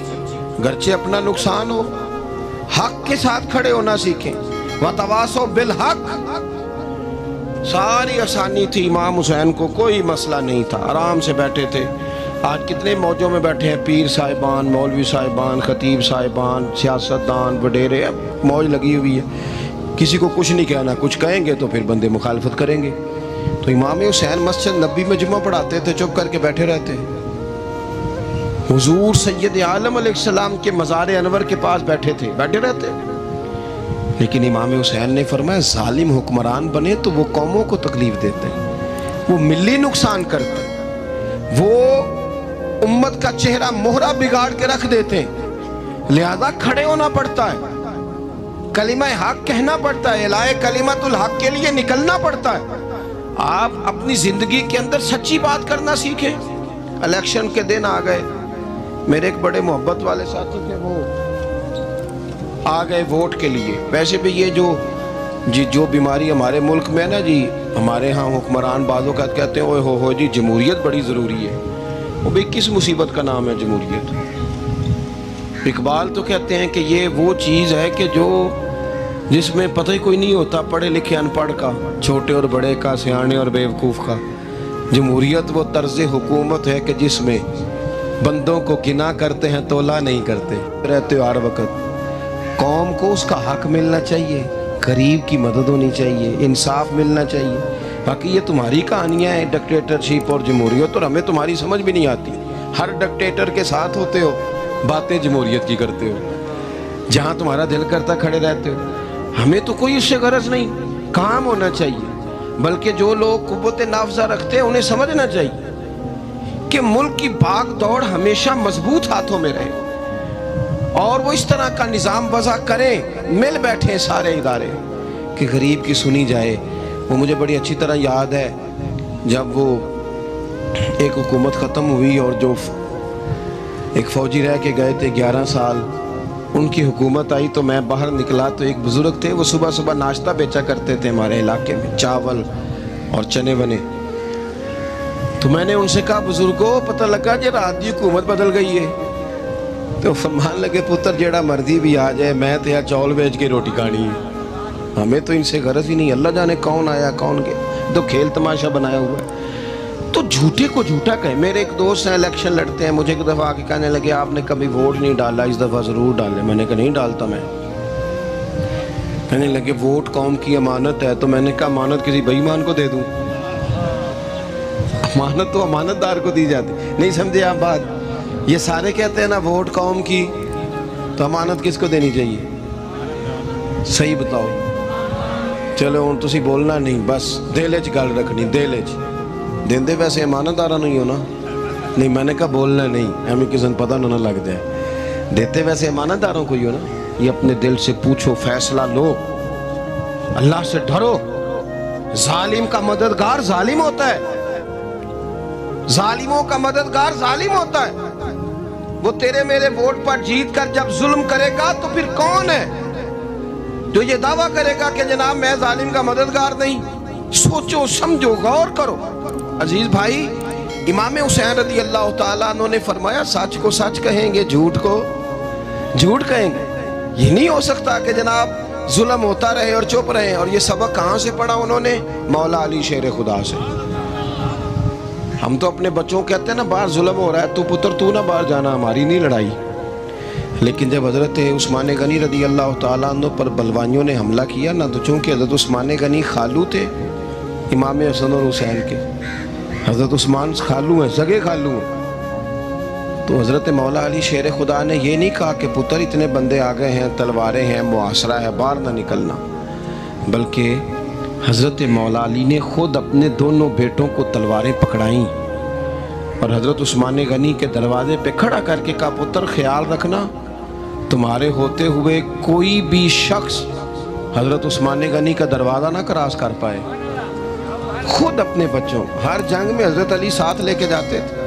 گرچہ اپنا نقصان ہو، حق کے ساتھ کھڑے ہونا سیکھیں۔ وَتَوَاصَوْا بِالْحَقِّ، ساری آسانی تھی، امام حسین کو کوئی مسئلہ نہیں تھا، آرام سے بیٹھے تھے۔ آج کتنے موجوں میں بیٹھے ہیں، پیر صاحبان، مولوی صاحبان، خطیب صاحبان، سیاستدان، وڈیرے، موج لگی ہوئی ہے، کسی کو کچھ نہیں کہنا، کچھ کہیں گے تو پھر بندے مخالفت کریں گے۔ تو امام حسین مسجد نبی میں جمعہ پڑھاتے تھے، چپ کر کے بیٹھے رہتے۔ حضور سید عالم علیہ السلام کے مزار انور کے پاس بیٹھے تھے، بیٹھے رہتے۔ لیکن امام حسین نے فرمایا ظالم حکمران بنے تو وہ قوموں کو تکلیف دیتے ہیں، وہ ملی نقصان کرتے ہیں، وہ امت کا چہرہ مہرہ بگاڑ کے رکھ دیتے ہیں، لہذا کھڑے ہونا پڑتا ہے، کلمہ حق کہنا پڑتا ہے، الہے کلمت الحق کے لیے نکلنا پڑتا ہے۔ آپ اپنی زندگی کے اندر سچی بات کرنا سیکھیں۔ الیکشن کے دن آ گئے، میرے ایک بڑے محبت والے ساتھی تھے، وہ آ گئے ووٹ کے لیے۔ ویسے بھی یہ جو بیماری ہمارے ملک میں نا جی، ہمارے ہاں حکمران بعضوں کا کہتے ہیں اوے ہو جی جمہوریت بڑی ضروری ہے۔ وہ بھی کس مصیبت کا نام ہے جمہوریت؟ اقبال تو کہتے ہیں کہ یہ وہ چیز ہے کہ جس میں پتہ ہی کوئی نہیں ہوتا پڑھے لکھے ان پڑھ کا، چھوٹے اور بڑے کا، سیانے اور بیوقوف کا۔ جمہوریت وہ طرز حکومت ہے کہ جس میں بندوں کو گنا کرتے ہیں تولا نہیں کرتے رہتے ہو ہر وقت۔ قوم کو اس کا حق ملنا چاہیے، غریب کی مدد ہونی چاہیے، انصاف ملنا چاہیے۔ باقی یہ تمہاری کہانیاں ہیں ڈکٹیٹرشپ اور جمہوریت، اور ہمیں تمہاری سمجھ بھی نہیں آتی۔ ہر ڈکٹیٹر کے ساتھ ہوتے ہو، باتیں جمہوریت کی کرتے ہو، جہاں تمہارا دل کرتا کھڑے رہتے ہو۔ ہمیں تو کوئی اس سے غرض نہیں، کام ہونا چاہیے۔ بلکہ جو لوگ قوت نافذہ رکھتے ہیں انہیں سمجھنا چاہیے کہ ملک کی بھاگ دوڑ ہمیشہ مضبوط ہاتھوں میں رہے، اور وہ اس طرح کا نظام وضع کریں، مل بیٹھیں سارے ادارے کہ غریب کی سنی جائے۔ وہ مجھے بڑی اچھی طرح یاد ہے جب وہ ایک حکومت ختم ہوئی اور جو ایک فوجی رہ کے گئے تھے 11 سال، ان کی حکومت آئی تو میں باہر نکلا تو ایک بزرگ تھے، وہ صبح صبح ناشتہ بیچا کرتے تھے ہمارے علاقے میں، چاول اور چنے بنے۔ تو میں نے ان سے کہا بزرگوں پتہ لگا کہ رات دی حکومت بدل گئی ہے. تو فرمان لگے پتر جیڑا مرضی بھی آ جائے میں تو چول بیچ کے روٹی کھانی ہے. ہمیں تو ان سے غرض ہی نہیں. اللہ جانے کون آیا کون گیا, تو کھیل تماشا بنایا ہوا ہے. تو جھوٹے کو جھوٹا کہیں. میرے ایک دوست ہیں الیکشن لڑتے ہیں, مجھے ایک دفعہ آ کے کہنے لگے آپ نے کبھی ووٹ نہیں ڈالا, اس دفعہ ضرور ڈالے. میں نے کہا نہیں ڈالتا میں. کہنے لگے ووٹ قوم کی امانت ہے. تو میں نے کہا امانت کسی بے ایمان کو دے دوں؟ امانت تو امانت دار کو دی جاتی. نہیں سمجھے آپ بات؟ یہ سارے کہتے ہیں نا ووٹ قوم کی, تو امانت کس کو دینی چاہیے؟ صحیح بتاؤ. چلو ہوں تسی بولنا نہیں, بس دل وچ گل رکھنی. دل وچ دیندے ویسے امانت دارا نہیں ہونا. نہیں میں نے کہا بولنا نہیں, ہمیں کسی نے پتہ نہ لگ جائے. دیتے ویسے امانت داروں کو ہی ہو نا. یہ اپنے دل سے پوچھو, فیصلہ لو, اللہ سے ڈرو. ظالم کا مددگار ظالم ہوتا ہے, ظالموں کا مددگار ظالم ہوتا ہے. وہ تیرے میرے ووٹ پر جیت کر جب ظلم کرے گا تو پھر کون ہے جو یہ دعویٰ کرے گا کہ جناب میں ظالم کا مددگار نہیں؟ سوچو سمجھو غور کرو. عزیز بھائی, امام حسین رضی اللہ تعالیٰ عنہ نے فرمایا سچ کو سچ کہیں گے, جھوٹ کو جھوٹ کہیں گے. یہ نہیں ہو سکتا کہ جناب ظلم ہوتا رہے اور چپ رہے. اور یہ سبق کہاں سے پڑھا انہوں نے؟ مولا علی شیر خدا سے. ہم تو اپنے بچوں کہتے ہیں نا باہر ظلم ہو رہا ہے, تو پتر تو نہ باہر جانا, ہماری نہیں لڑائی. لیکن جب حضرت عثمان غنی رضی اللہ تعالیٰ عنہ پر بلوانیوں نے حملہ کیا نا, تو چونکہ حضرت عثمان غنی خالو تھے امام حسن اور حسین کے, حضرت عثمان خالو ہیں, سگے خالو ہیں, تو حضرت مولا علی شیر خدا نے یہ نہیں کہا کہ پتر اتنے بندے آ گئے ہیں, تلواریں ہیں, محاصرہ ہے, باہر نہ نکلنا. بلکہ حضرت مولا علی نے خود اپنے دونوں بیٹوں کو تلواریں پکڑائیں اور حضرت عثمان غنی کے دروازے پہ کھڑا کر کے کہا پتر خیال رکھنا تمہارے ہوتے ہوئے کوئی بھی شخص حضرت عثمان غنی کا دروازہ نہ کراس کر پائے. خود اپنے بچوں, ہر جنگ میں حضرت علی ساتھ لے کے جاتے تھے.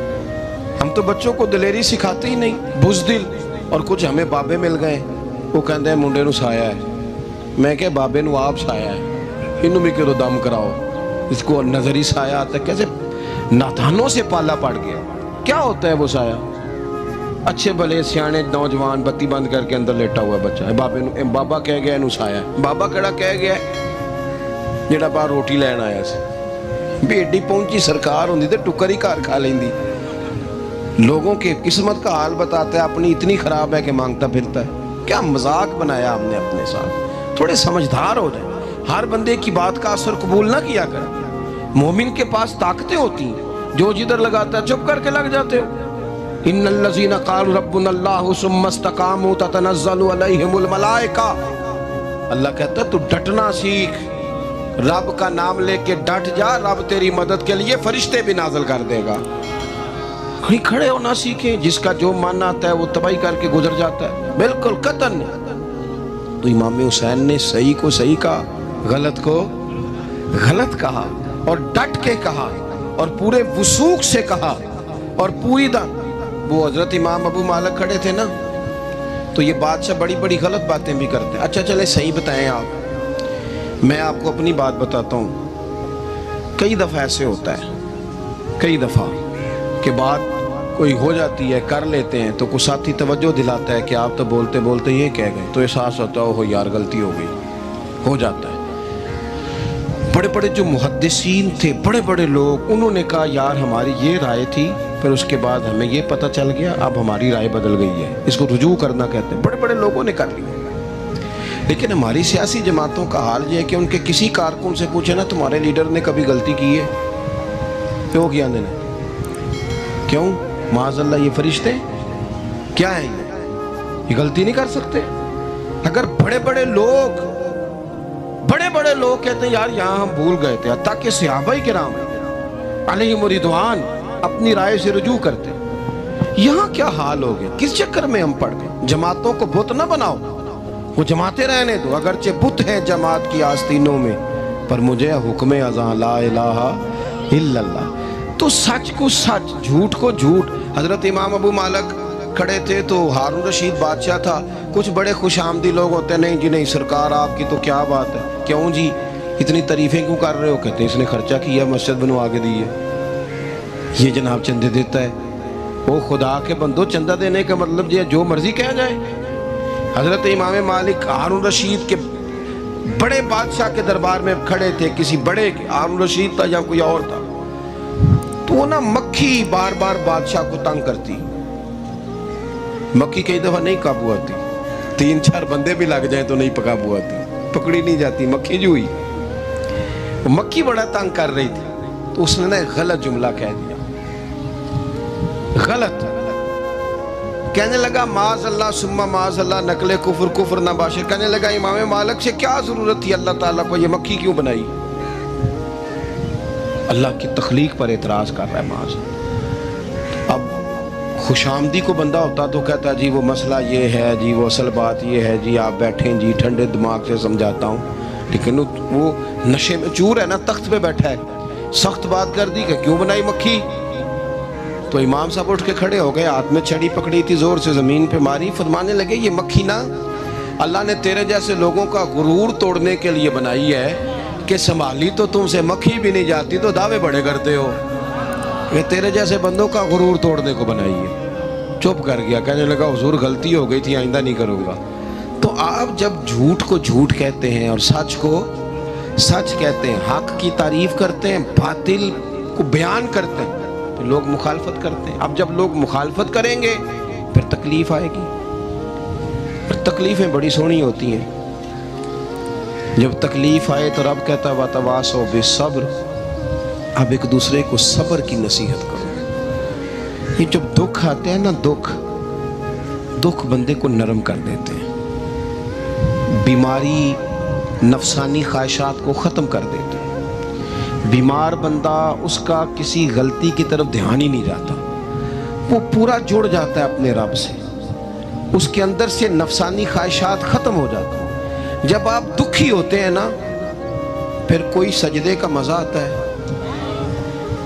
ہم تو بچوں کو دلیری سکھاتے ہی نہیں, بزدل. اور کچھ ہمیں بابے مل گئے, وہ کہتے ہیں منڈے نو سایا ہے. میں کہ بابے نو آپ سایا ہے, انہوں بھی کدو دم کراؤ. اس کو نظری سایہ آتا ہے, کیسے ناتھانوں سے پالا پڑ گیا. کیا ہوتا ہے وہ سایہ؟ اچھے بھلے سیانے نوجوان بتی بند کر کے اندر لیٹا ہوا بچہ ہے, بابا کہہ گیا انہوں سایہ ہے. بابا کہڑا کہہ گیا جڑا باہر روٹی لین آیا سی, بیٹی پہنچی سرکار ہوندی تے ٹکر ہی گھر کھا لیندی. لوگوں کے قسمت کا حال بتاتا ہے, اپنی اتنی خراب ہے کہ مانگتا پھرتا ہے. کیا مذاق بنایا ہم نے اپنے ساتھ. تھوڑے سمجھدار ہو جائیں, ہر بندے کی بات کا اثر قبول نہ کیا کریں. مومن کے پاس طاقتیں ہوتی ہیں, جو جدھر لگاتا ہے چپ کر کے لگ جاتے ہو. ان الذین قالوا ربنا اللہ ثم استقاموا تتنزل علیہم الملائکہ. اللہ کہتا ہے تو ڈٹنا سیکھ, رب کا نام لے کے ڈٹ جا, رب تیری مدد کے لیے فرشتے بھی نازل کر دے گا. کہیں کھڑے ہونا سیکھیں, جس کا جو ماننا آتا ہے وہ تباہی کر کے گزر جاتا ہے, بالکل قطن. تو امام حسین نے صحیح کو صحیح کہا, غلط کو غلط کہا, اور ڈٹ کے کہا, اور پورے وثوق سے کہا, اور پوری وہ حضرت امام ابو مالک کھڑے تھے نا, تو یہ بادشاہ بڑی بڑی غلط باتیں بھی کرتے ہیں. اچھا چلے صحیح بتائیں آپ, میں آپ کو اپنی بات بتاتا ہوں. کئی دفعہ ایسے ہوتا ہے, کئی دفعہ کہ بات کوئی ہو جاتی ہے, کر لیتے ہیں, تو کوئی ساتھی توجہ دلاتا ہے کہ آپ تو بولتے بولتے یہ کہہ گئے, تو احساس ہوتا ہے ہو یار غلطی ہو گئی, ہو جاتا ہے. بڑے بڑے جو محدثین تھے, بڑے بڑے لوگ, انہوں نے کہا یار ہماری یہ رائے تھی, پھر اس کے بعد ہمیں یہ پتہ چل گیا, اب ہماری رائے بدل گئی ہے. اس کو رجوع کرنا کہتے ہیں. بڑے بڑے لوگوں نے کر لیا. لیکن ہماری سیاسی جماعتوں کا حال یہ ہے کہ ان کے کسی کارکن سے پوچھے نا تمہارے لیڈر نے کبھی غلطی کی ہے, کیوں کیا نے, کیوں معاذ اللہ یہ فرشتے کیا ہیں, یہ غلطی نہیں کر سکتے. اگر بڑے بڑے لوگ کہتے ہیں یار یہاں ہم بھول گئے تھے, حتیٰ کہ صحابہ کرام علیہم رضوان اپنی رائے سے رجوع کرتے, یہاں کیا حال ہو گیا, کس چکر میں ہم پڑ گئے. جماعتوں کو بت نہ بناؤ, وہ جماعتیں رہنے دو, اگرچہ بت ہیں جماعت کی آستینوں میں, پر مجھے حکم ازاں لا الہ الا اللہ. تو سچ کو سچ, جھوٹ کو جھوٹ. حضرت امام ابو مالک کھڑے تھے تو ہارون رشید بادشاہ تھا. کچھ بڑے خوش آمدی لوگ ہوتے ہیں, نہیں جی نہیں سرکار آپ کی تو کیا بات ہے, کیوں جی اتنی تعریفیں کیوں کر رہے ہو, کہتے ہیں اس نے خرچہ کیا, مسجد بنوا کے دی ہے. یہ جناب چندے دیتا ہے. وہ خدا کے بندو چندہ دینے کا مطلب یہ جو مرضی کہا جائے. حضرت امام مالک ہارون رشید کے بڑے بادشاہ کے دربار میں کھڑے تھے, کسی بڑے ہارون رشید تھا یا کوئی اور تھا, تو وہ نا مکھی بار بار بادشاہ کو تنگ کرتی. مکھی کئی دفعہ نہیں قابو آتی, 3-4 بندے بھی لگ جائیں تو نہیں قابو آتی, پکڑی نہیں جاتی مکھی جو ہوئی. مکھی بڑا تنگ کر رہی تھی تو اس نے نا ایک غلط جملہ کہہ دیا. غلط کہنے لگا معاذ اللہ ثم معاذ اللہ, نقل کفر کفر نہ باشر. کہنے لگا امام مالک سے کیا ضرورت تھی اللہ تعالیٰ کو یہ مکھی کیوں بنائی؟ اللہ کی تخلیق پر اعتراض کر رہا ہے معاذ. اب خوش آمدی کو بندہ ہوتا تو کہتا جی وہ مسئلہ یہ ہے جی, وہ اصل بات یہ ہے جی, آپ بیٹھیں جی, ٹھنڈے دماغ سے سمجھاتا ہوں. لیکن وہ نشے میں چور ہے نا, تخت پہ بیٹھا ہے, سخت بات کر دی کہ کیوں بنائی مکھی. تو امام صاحب اٹھ کے کھڑے ہو گئے, ہاتھ میں چھڑی پکڑی تھی, زور سے زمین پہ ماری, فرمانے لگے یہ مکھی نا اللہ نے تیرے جیسے لوگوں کا غرور توڑنے کے لیے بنائی ہے کہ سنبھالی تو تم سے مکھی بھی نہیں جاتی تو دعوے بڑے کرتے ہو. یہ تیرے جیسے بندوں کا غرور توڑنے کو بنائی ہے. چپ کر گیا, کہنے لگا حضور غلطی ہو گئی تھی, آئندہ نہیں کروں گا. تو آپ جب جھوٹ کو جھوٹ کہتے ہیں اور سچ کو سچ کہتے ہیں, حق کی تعریف کرتے ہیں, باطل کو بیان کرتے ہیں, تو لوگ مخالفت کرتے ہیں. اب جب لوگ مخالفت کریں گے پھر تکلیف آئے گی. پھر تکلیفیں بڑی سونی ہوتی ہیں. جب تکلیف آئے تو رب کہتا ہے وَتَوَاصَوْا بِالصَّبْرِ, اب ایک دوسرے کو صبر کی نصیحت کرو. یہ جب دکھ آتے ہیں نا, دکھ بندے کو نرم کر دیتے ہیں, بیماری نفسانی خواہشات کو ختم کر دیتے ہیں. بیمار بندہ اس کا کسی غلطی کی طرف دھیان ہی نہیں جاتا, وہ پورا جڑ جاتا ہے اپنے رب سے, اس کے اندر سے نفسانی خواہشات ختم ہو جاتی ہیں. جب آپ دکھی ہوتے ہیں نا, پھر کوئی سجدے کا مزہ آتا ہے,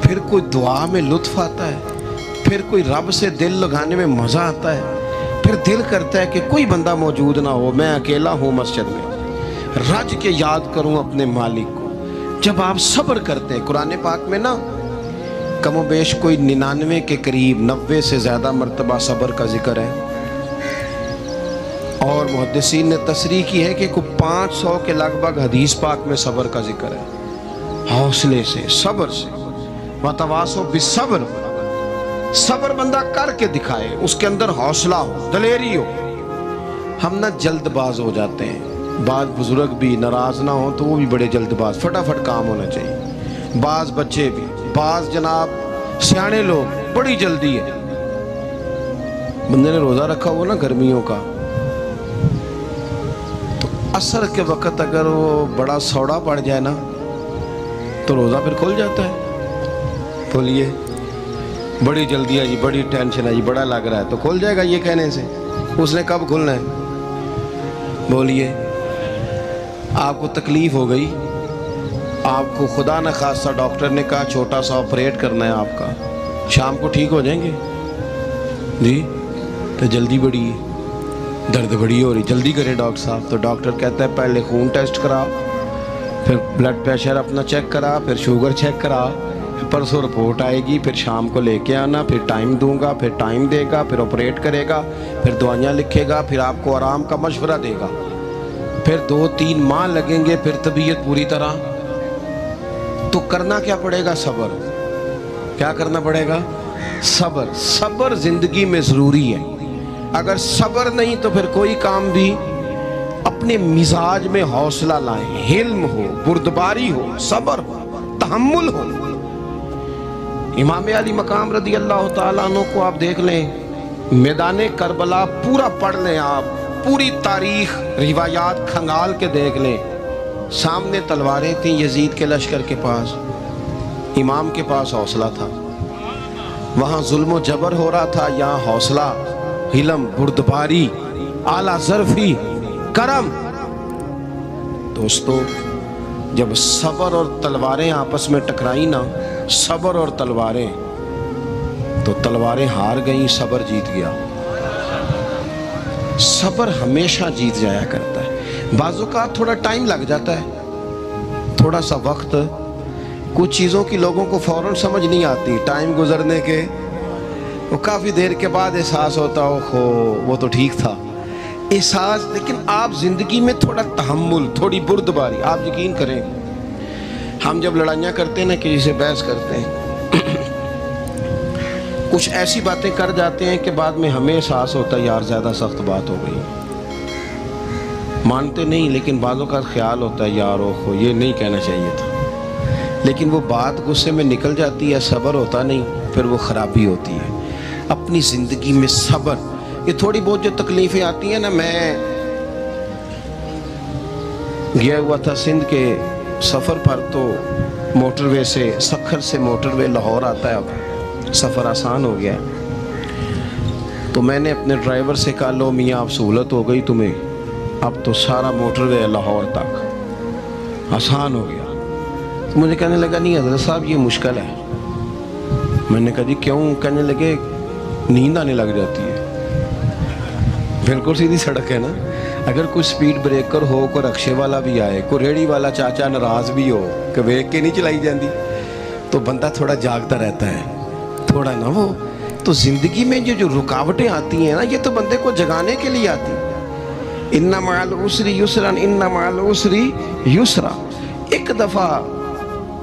پھر کوئی دعا میں لطف آتا ہے, پھر کوئی رب سے دل لگانے میں مزہ آتا ہے, پھر دل کرتا ہے کہ کوئی بندہ موجود نہ ہو, میں اکیلا ہوں مسجد میں, رج کے یاد کروں اپنے مالک کو. جب آپ صبر کرتے ہیں, قرآن پاک میں نا کم و بیش کوئی 99 کے قریب 90 سے زیادہ مرتبہ صبر کا ذکر ہے, اور محدثین نے تصریح کی ہے کہ کوئی 500 کے لگ بھگ حدیث پاک میں صبر کا ذکر ہے. حوصلے سے, صبر سے, وَتَوَاصَوْا بِالصَّبْرِ, صبر بندہ کر کے دکھائے, اس کے اندر حوصلہ ہو, دلیری ہو. ہم نہ جلد باز ہو جاتے ہیں, بعض بزرگ بھی ناراض نہ ہوں تو وہ بھی بڑے جلد باز, فٹافٹ کام ہونا چاہیے. بعض بچے بھی, بعض جناب سیانے لوگ, بڑی جلدی ہے. بندے نے روزہ رکھا ہوا نا گرمیوں کا, تو عصر کے وقت اگر وہ بڑا سوڑا پڑ جائے نا تو روزہ پھر کھل جاتا ہے. بولیے بڑی جلدی ہے جی, بڑی ٹینشن ہے جی, بڑا لگ رہا ہے, تو کھل جائے گا یہ کہنے سے. اس نے کب کھلنا ہے؟ بولیے آپ کو تکلیف ہو گئی, آپ کو خدا نہ خاصہ ڈاکٹر نے کہا چھوٹا سا آپریٹ کرنا ہے آپ کا, شام کو ٹھیک ہو جائیں گے جی, تو جلدی بڑی ہے, درد بڑی ہو رہی, جلدی کریں ڈاکٹر صاحب. تو ڈاکٹر کہتا ہے پہلے خون ٹیسٹ کرا, پھر بلڈ پریشر اپنا چیک کرا, پھر شوگر چیک کرا, پرسوں رپورٹ آئے گی, پھر شام کو لے کے آنا, پھر ٹائم دوں گا, پھر ٹائم دے گا, پھر آپریٹ کرے گا, پھر دوائیاں لکھے گا, پھر آپ کو آرام کا مشورہ دے گا, پھر 2-3 ماہ لگیں گے, پھر طبیعت پوری طرح. تو کرنا کیا پڑے گا؟ صبر. کیا کرنا پڑے گا؟ صبر. صبر زندگی میں ضروری ہے. اگر صبر نہیں تو پھر کوئی کام بھی. اپنے مزاج میں حوصلہ لائیں, حلم ہو, بردباری ہو, صبر ہو, تحمل ہو. امام علی مقام رضی اللہ تعالیٰ عنہ کو آپ دیکھ لیں, میدان کربلا پورا پڑھ لیں, آپ پوری تاریخ روایات کھنگال کے دیکھ لیں. سامنے تلواریں تھیں یزید کے لشکر کے پاس, امام کے پاس حوصلہ تھا. وہاں ظلم و جبر ہو رہا تھا, یہاں حوصلہ, حلم, بردباری, اعلیٰ ظرفی, کرم. دوستو جب صبر اور تلواریں آپس میں ٹکرائی نا, صبر اور تلواریں, تو تلواریں ہار گئیں, صبر جیت گیا. صبر ہمیشہ جیت جایا کرتا ہے. بعض اوقات تھوڑا ٹائم لگ جاتا ہے, تھوڑا سا وقت, کچھ چیزوں کی لوگوں کو فوراً سمجھ نہیں آتی، ٹائم گزرنے کے وہ کافی دیر کے بعد احساس ہوتا ہو وہ تو ٹھیک تھا احساس. لیکن آپ زندگی میں تھوڑا تحمل، تھوڑی بردباری، آپ یقین کریں ہم جب لڑائیاں کرتے ہیں نا، کسی سے بحث کرتے ہیں، کچھ ایسی باتیں کر جاتے ہیں کہ بعد میں ہمیں احساس ہوتا ہے یار زیادہ سخت بات ہو گئی، مانتے نہیں لیکن بعضوں کا خیال ہوتا ہے یار اوہو یہ نہیں کہنا چاہیے تھا، لیکن وہ بات غصے میں نکل جاتی ہے، صبر ہوتا نہیں، پھر وہ خرابی ہوتی ہے. اپنی زندگی میں صبر، یہ تھوڑی بہت جو تکلیفیں آتی ہیں نا، میں گیا ہوا تھا سندھ کے سفر پر، تو موٹر وے سے، سکھر سے موٹر وے لاہور آتا ہے، اب سفر آسان ہو گیا ہے. تو میں نے اپنے ڈرائیور سے کہا لو میاں اب سہولت ہو گئی تمہیں، اب تو سارا موٹر وے لاہور تک آسان ہو گیا. تو مجھے کہنے لگا نہیں حضرت صاحب یہ مشکل ہے. میں نے کہا جی کیوں؟ کہنے لگے نیند آنے لگ جاتی ہے. بالکل سیدھی سڑک ہے نا، اگر کوئی سپیڈ بریکر ہو، کوئی رکشے والا بھی آئے، کوئی ریڑھی والا چاچا ناراض بھی ہو کہ ویک کے نہیں چلائی جاندی، تو بندہ تھوڑا جاگتا رہتا ہے تھوڑا نا. وہ تو زندگی میں جو رکاوٹیں آتی ہیں نا، یہ تو بندے کو جگانے کے لیے آتی ہیں. ان مع العسر یسرا ان مع العسر یسرا. ایک دفعہ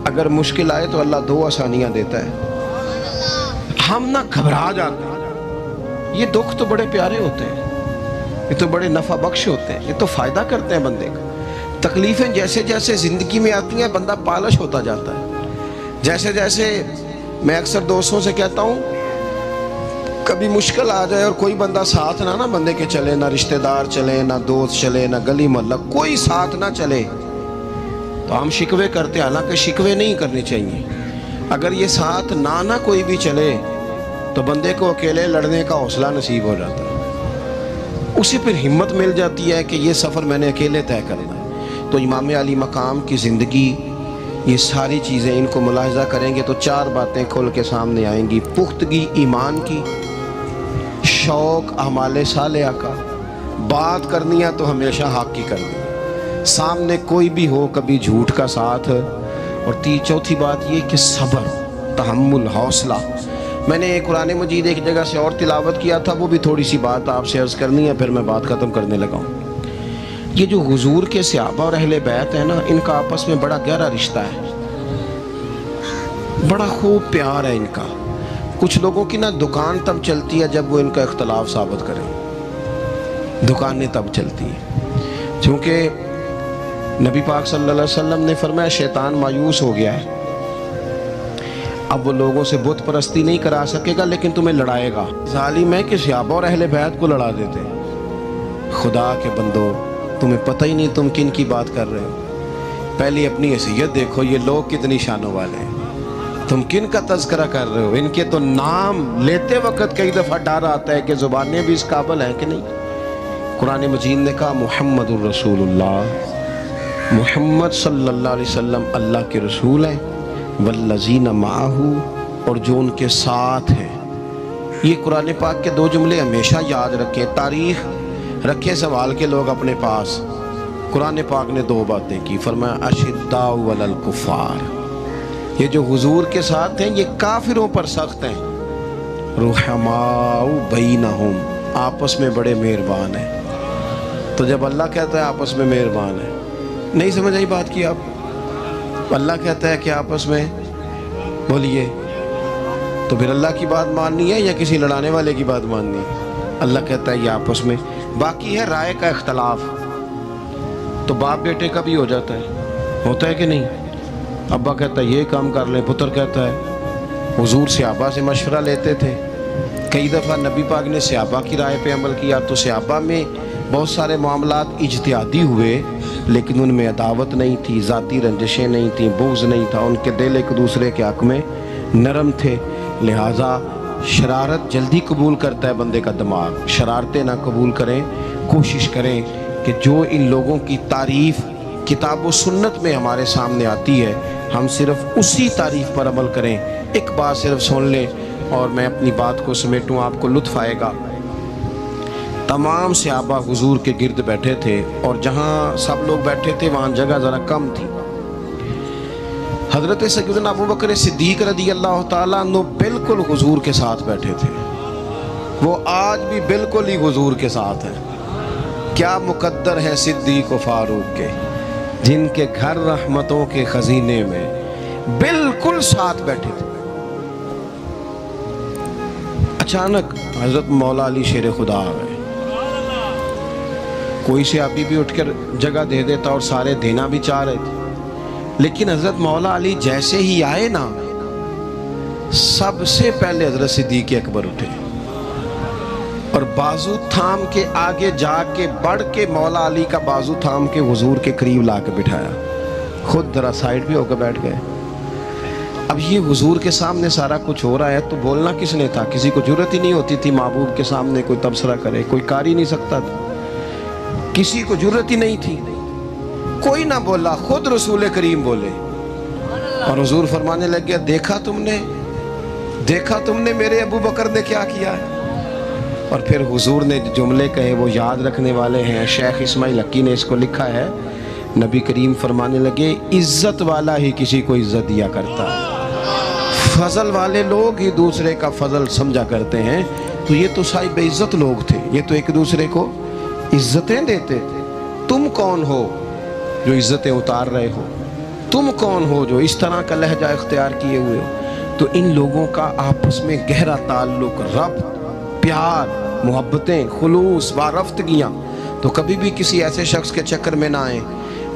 اگر مشکل آئے تو اللہ دو آسانیاں دیتا ہے. ہم نہ گھبرا جاتے ہیں. یہ دکھ تو بڑے پیارے ہوتے ہیں، یہ تو بڑے نفع بخش ہوتے ہیں، یہ تو فائدہ کرتے ہیں بندے کا. تکلیفیں جیسے جیسے زندگی میں آتی ہیں بندہ پالش ہوتا جاتا ہے. جیسے جیسے میں اکثر دوستوں سے کہتا ہوں کبھی مشکل آ جائے اور کوئی بندہ ساتھ نہ بندے کے چلے، نہ رشتہ دار چلے، نہ دوست چلے، نہ گلی محلہ کوئی ساتھ نہ چلے، تو ہم شکوے کرتے، حالانکہ شکوے نہیں کرنے چاہیے. اگر یہ ساتھ نہ کوئی بھی چلے تو بندے کو اکیلے لڑنے کا حوصلہ نصیب ہو جاتا ہے، اسے پھر ہمت مل جاتی ہے کہ یہ سفر میں نے اکیلے طے کرنا ہے. تو امام علی مقام کی زندگی، یہ ساری چیزیں ان کو ملاحظہ کریں گے تو چار باتیں کھل کے سامنے آئیں گی. پختگی ایمان کی، شوق اعمال صالحہ کا، بات کرنی ہے تو ہمیشہ حق کی کرنی، سامنے کوئی بھی ہو کبھی جھوٹ کا ساتھ، اور چوتھی بات یہ کہ صبر، تحمل، حوصلہ. میں نے قرآن مجید ایک جگہ سے اور تلاوت کیا تھا، وہ بھی تھوڑی سی بات آپ سے عرض کرنی ہے پھر میں بات ختم کرنے لگا ہوں. یہ جو حضور کے صحابہ اور اہل بیت ہیں نا، ان کا آپس میں بڑا گہرا رشتہ ہے، بڑا خوب پیار ہے ان کا. کچھ لوگوں کی نا دکان تب چلتی ہے جب وہ ان کا اختلاف ثابت کریں، دکانیں تب چلتی ہیں. چونکہ نبی پاک صلی اللہ علیہ وسلم نے فرمایا شیطان مایوس ہو گیا ہے، اب وہ لوگوں سے بت پرستی نہیں کرا سکے گا لیکن تمہیں لڑائے گا. ظالم ہے کہ صحابہ اور اہل بیت کو لڑا دیتے. خدا کے بندو تمہیں پتہ ہی نہیں تم کن کی بات کر رہے ہو. پہلے اپنی حیثیت دیکھو، یہ لوگ کتنی شانوں والے ہیں، تم کن کا تذکرہ کر رہے ہو. ان کے تو نام لیتے وقت کئی دفعہ ڈر آتا ہے کہ زبانیں بھی اس قابل ہیں کہ نہیں. قرآن مجید نے کہا محمد الرسول اللہ، محمد صلی اللہ علیہ وسلم اللہ کے رسول ہیں، والذین معہ، اور جو ان کے ساتھ ہیں. یہ قرآن پاک کے دو جملے ہمیشہ یاد رکھیں، تاریخ رکھے سوال کے لوگ اپنے پاس. قرآن پاک نے دو باتیں کی، فرمایا اشداء علی الکفار، یہ جو حضور کے ساتھ ہیں یہ کافروں پر سخت ہیں، رحماء بینہم، آپس میں بڑے مہربان ہیں. تو جب اللہ کہتا ہے آپس میں مہربان ہے، نہیں سمجھ آئی بات کی آپ؟ اللہ کہتا ہے کہ آپس میں بولیے، تو پھر اللہ کی بات ماننی ہے یا کسی لڑانے والے کی بات ماننی ہے؟ اللہ کہتا ہے یہ آپس میں. باقی ہے رائے کا اختلاف، تو باپ بیٹے کا بھی ہو جاتا ہے، ہوتا ہے کہ نہیں؟ ابا کہتا ہے یہ کام کر لیں، پتر کہتا ہے. حضور صحابہ سے مشورہ لیتے تھے، کئی دفعہ نبی پاک نے صحابہ کی رائے پہ عمل کیا. تو صحابہ میں بہت سارے معاملات اجتہادی ہوئے لیکن ان میں عداوت نہیں تھی، ذاتی رنجشیں نہیں تھیں، بغض نہیں تھا، ان کے دل ایک دوسرے کے حق میں نرم تھے. لہٰذا شرارت جلدی قبول کرتا ہے بندے کا دماغ، شرارتیں نہ قبول کریں. کوشش کریں کہ جو ان لوگوں کی تعریف کتاب و سنت میں ہمارے سامنے آتی ہے ہم صرف اسی تعریف پر عمل کریں. ایک بات صرف سن لیں اور میں اپنی بات کو سمیٹوں، آپ کو لطف آئے گا. تمام صحابہ حضور کے گرد بیٹھے تھے اور جہاں سب لوگ بیٹھے تھے وہاں جگہ ذرا کم تھی. حضرت سیدنا ابو بکر صدیق رضی اللہ تعالیٰ عنہ بالکل حضور کے ساتھ بیٹھے تھے، وہ آج بھی بالکل ہی حضور کے ساتھ ہیں۔ کیا مقدر ہے صدیق و فاروق کے، جن کے گھر رحمتوں کے خزینے میں بالکل ساتھ بیٹھے تھے۔ اچانک حضرت مولا علی شیر خدا آ گئے، کوئی سے ابھی بھی اٹھ کر جگہ دے دیتا اور سارے دینا بھی چاہ رہے تھے، لیکن حضرت مولا علی جیسے ہی آئے نا، سب سے پہلے حضرت صدیق اکبر اٹھے اور بازو تھام کے آگے جا کے بڑھ کے مولا علی کا بازو تھام کے حضور کے قریب لا کے بٹھایا، خود ذرا سائیڈ بھی ہو کے بیٹھ گئے۔ اب یہ حضور کے سامنے سارا کچھ ہو رہا ہے تو بولنا کس نے تھا؟ کسی کو ضرورت ہی نہیں ہوتی تھی محبوب کے سامنے کوئی تبصرہ کرے، کوئی کر ہی نہیں سکتا تھا، کسی کو ضرورت ہی نہیں تھی، کوئی نہ بولا، خود رسول کریم بولے اور حضور فرمانے لگ گیا، دیکھا تم نے میرے ابو بکر نے کیا کیا ہے؟ اور پھر حضور نے جملے کہے وہ یاد رکھنے والے ہیں، شیخ اسماعیل حقی نے اس کو لکھا ہے، نبی کریم فرمانے لگے عزت والا ہی کسی کو عزت دیا کرتا ہے، فضل والے لوگ ہی دوسرے کا فضل سمجھا کرتے ہیں۔ تو یہ تو صاحب عزت لوگ تھے، یہ تو ایک دوسرے کو عزتیں دیتے تھے۔ تم کون ہو جو عزتیں اتار رہے ہو؟ تم کون ہو جو اس طرح کا لہجہ اختیار کیے ہوئے ہو؟ تو ان لوگوں کا آپس میں گہرا تعلق، ربط، پیار، محبتیں، خلوص، وارفتگیاں، تو کبھی بھی کسی ایسے شخص کے چکر میں نہ آئیں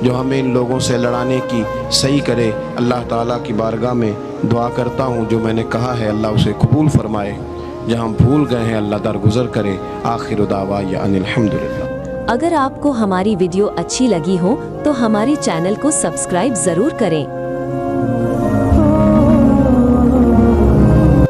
جو ہمیں ان لوگوں سے لڑانے کی صحیح کرے۔ اللہ تعالیٰ کی بارگاہ میں دعا کرتا ہوں جو میں نے کہا ہے اللہ اسے قبول فرمائے، جہاں بھول گئے ہیں اللہ درگزر کرے۔ آخر دعوانا ان الحمدللہ۔ اگر آپ کو ہماری ویڈیو اچھی لگی ہو تو ہمارے چینل کو سبسکرائب ضرور کریں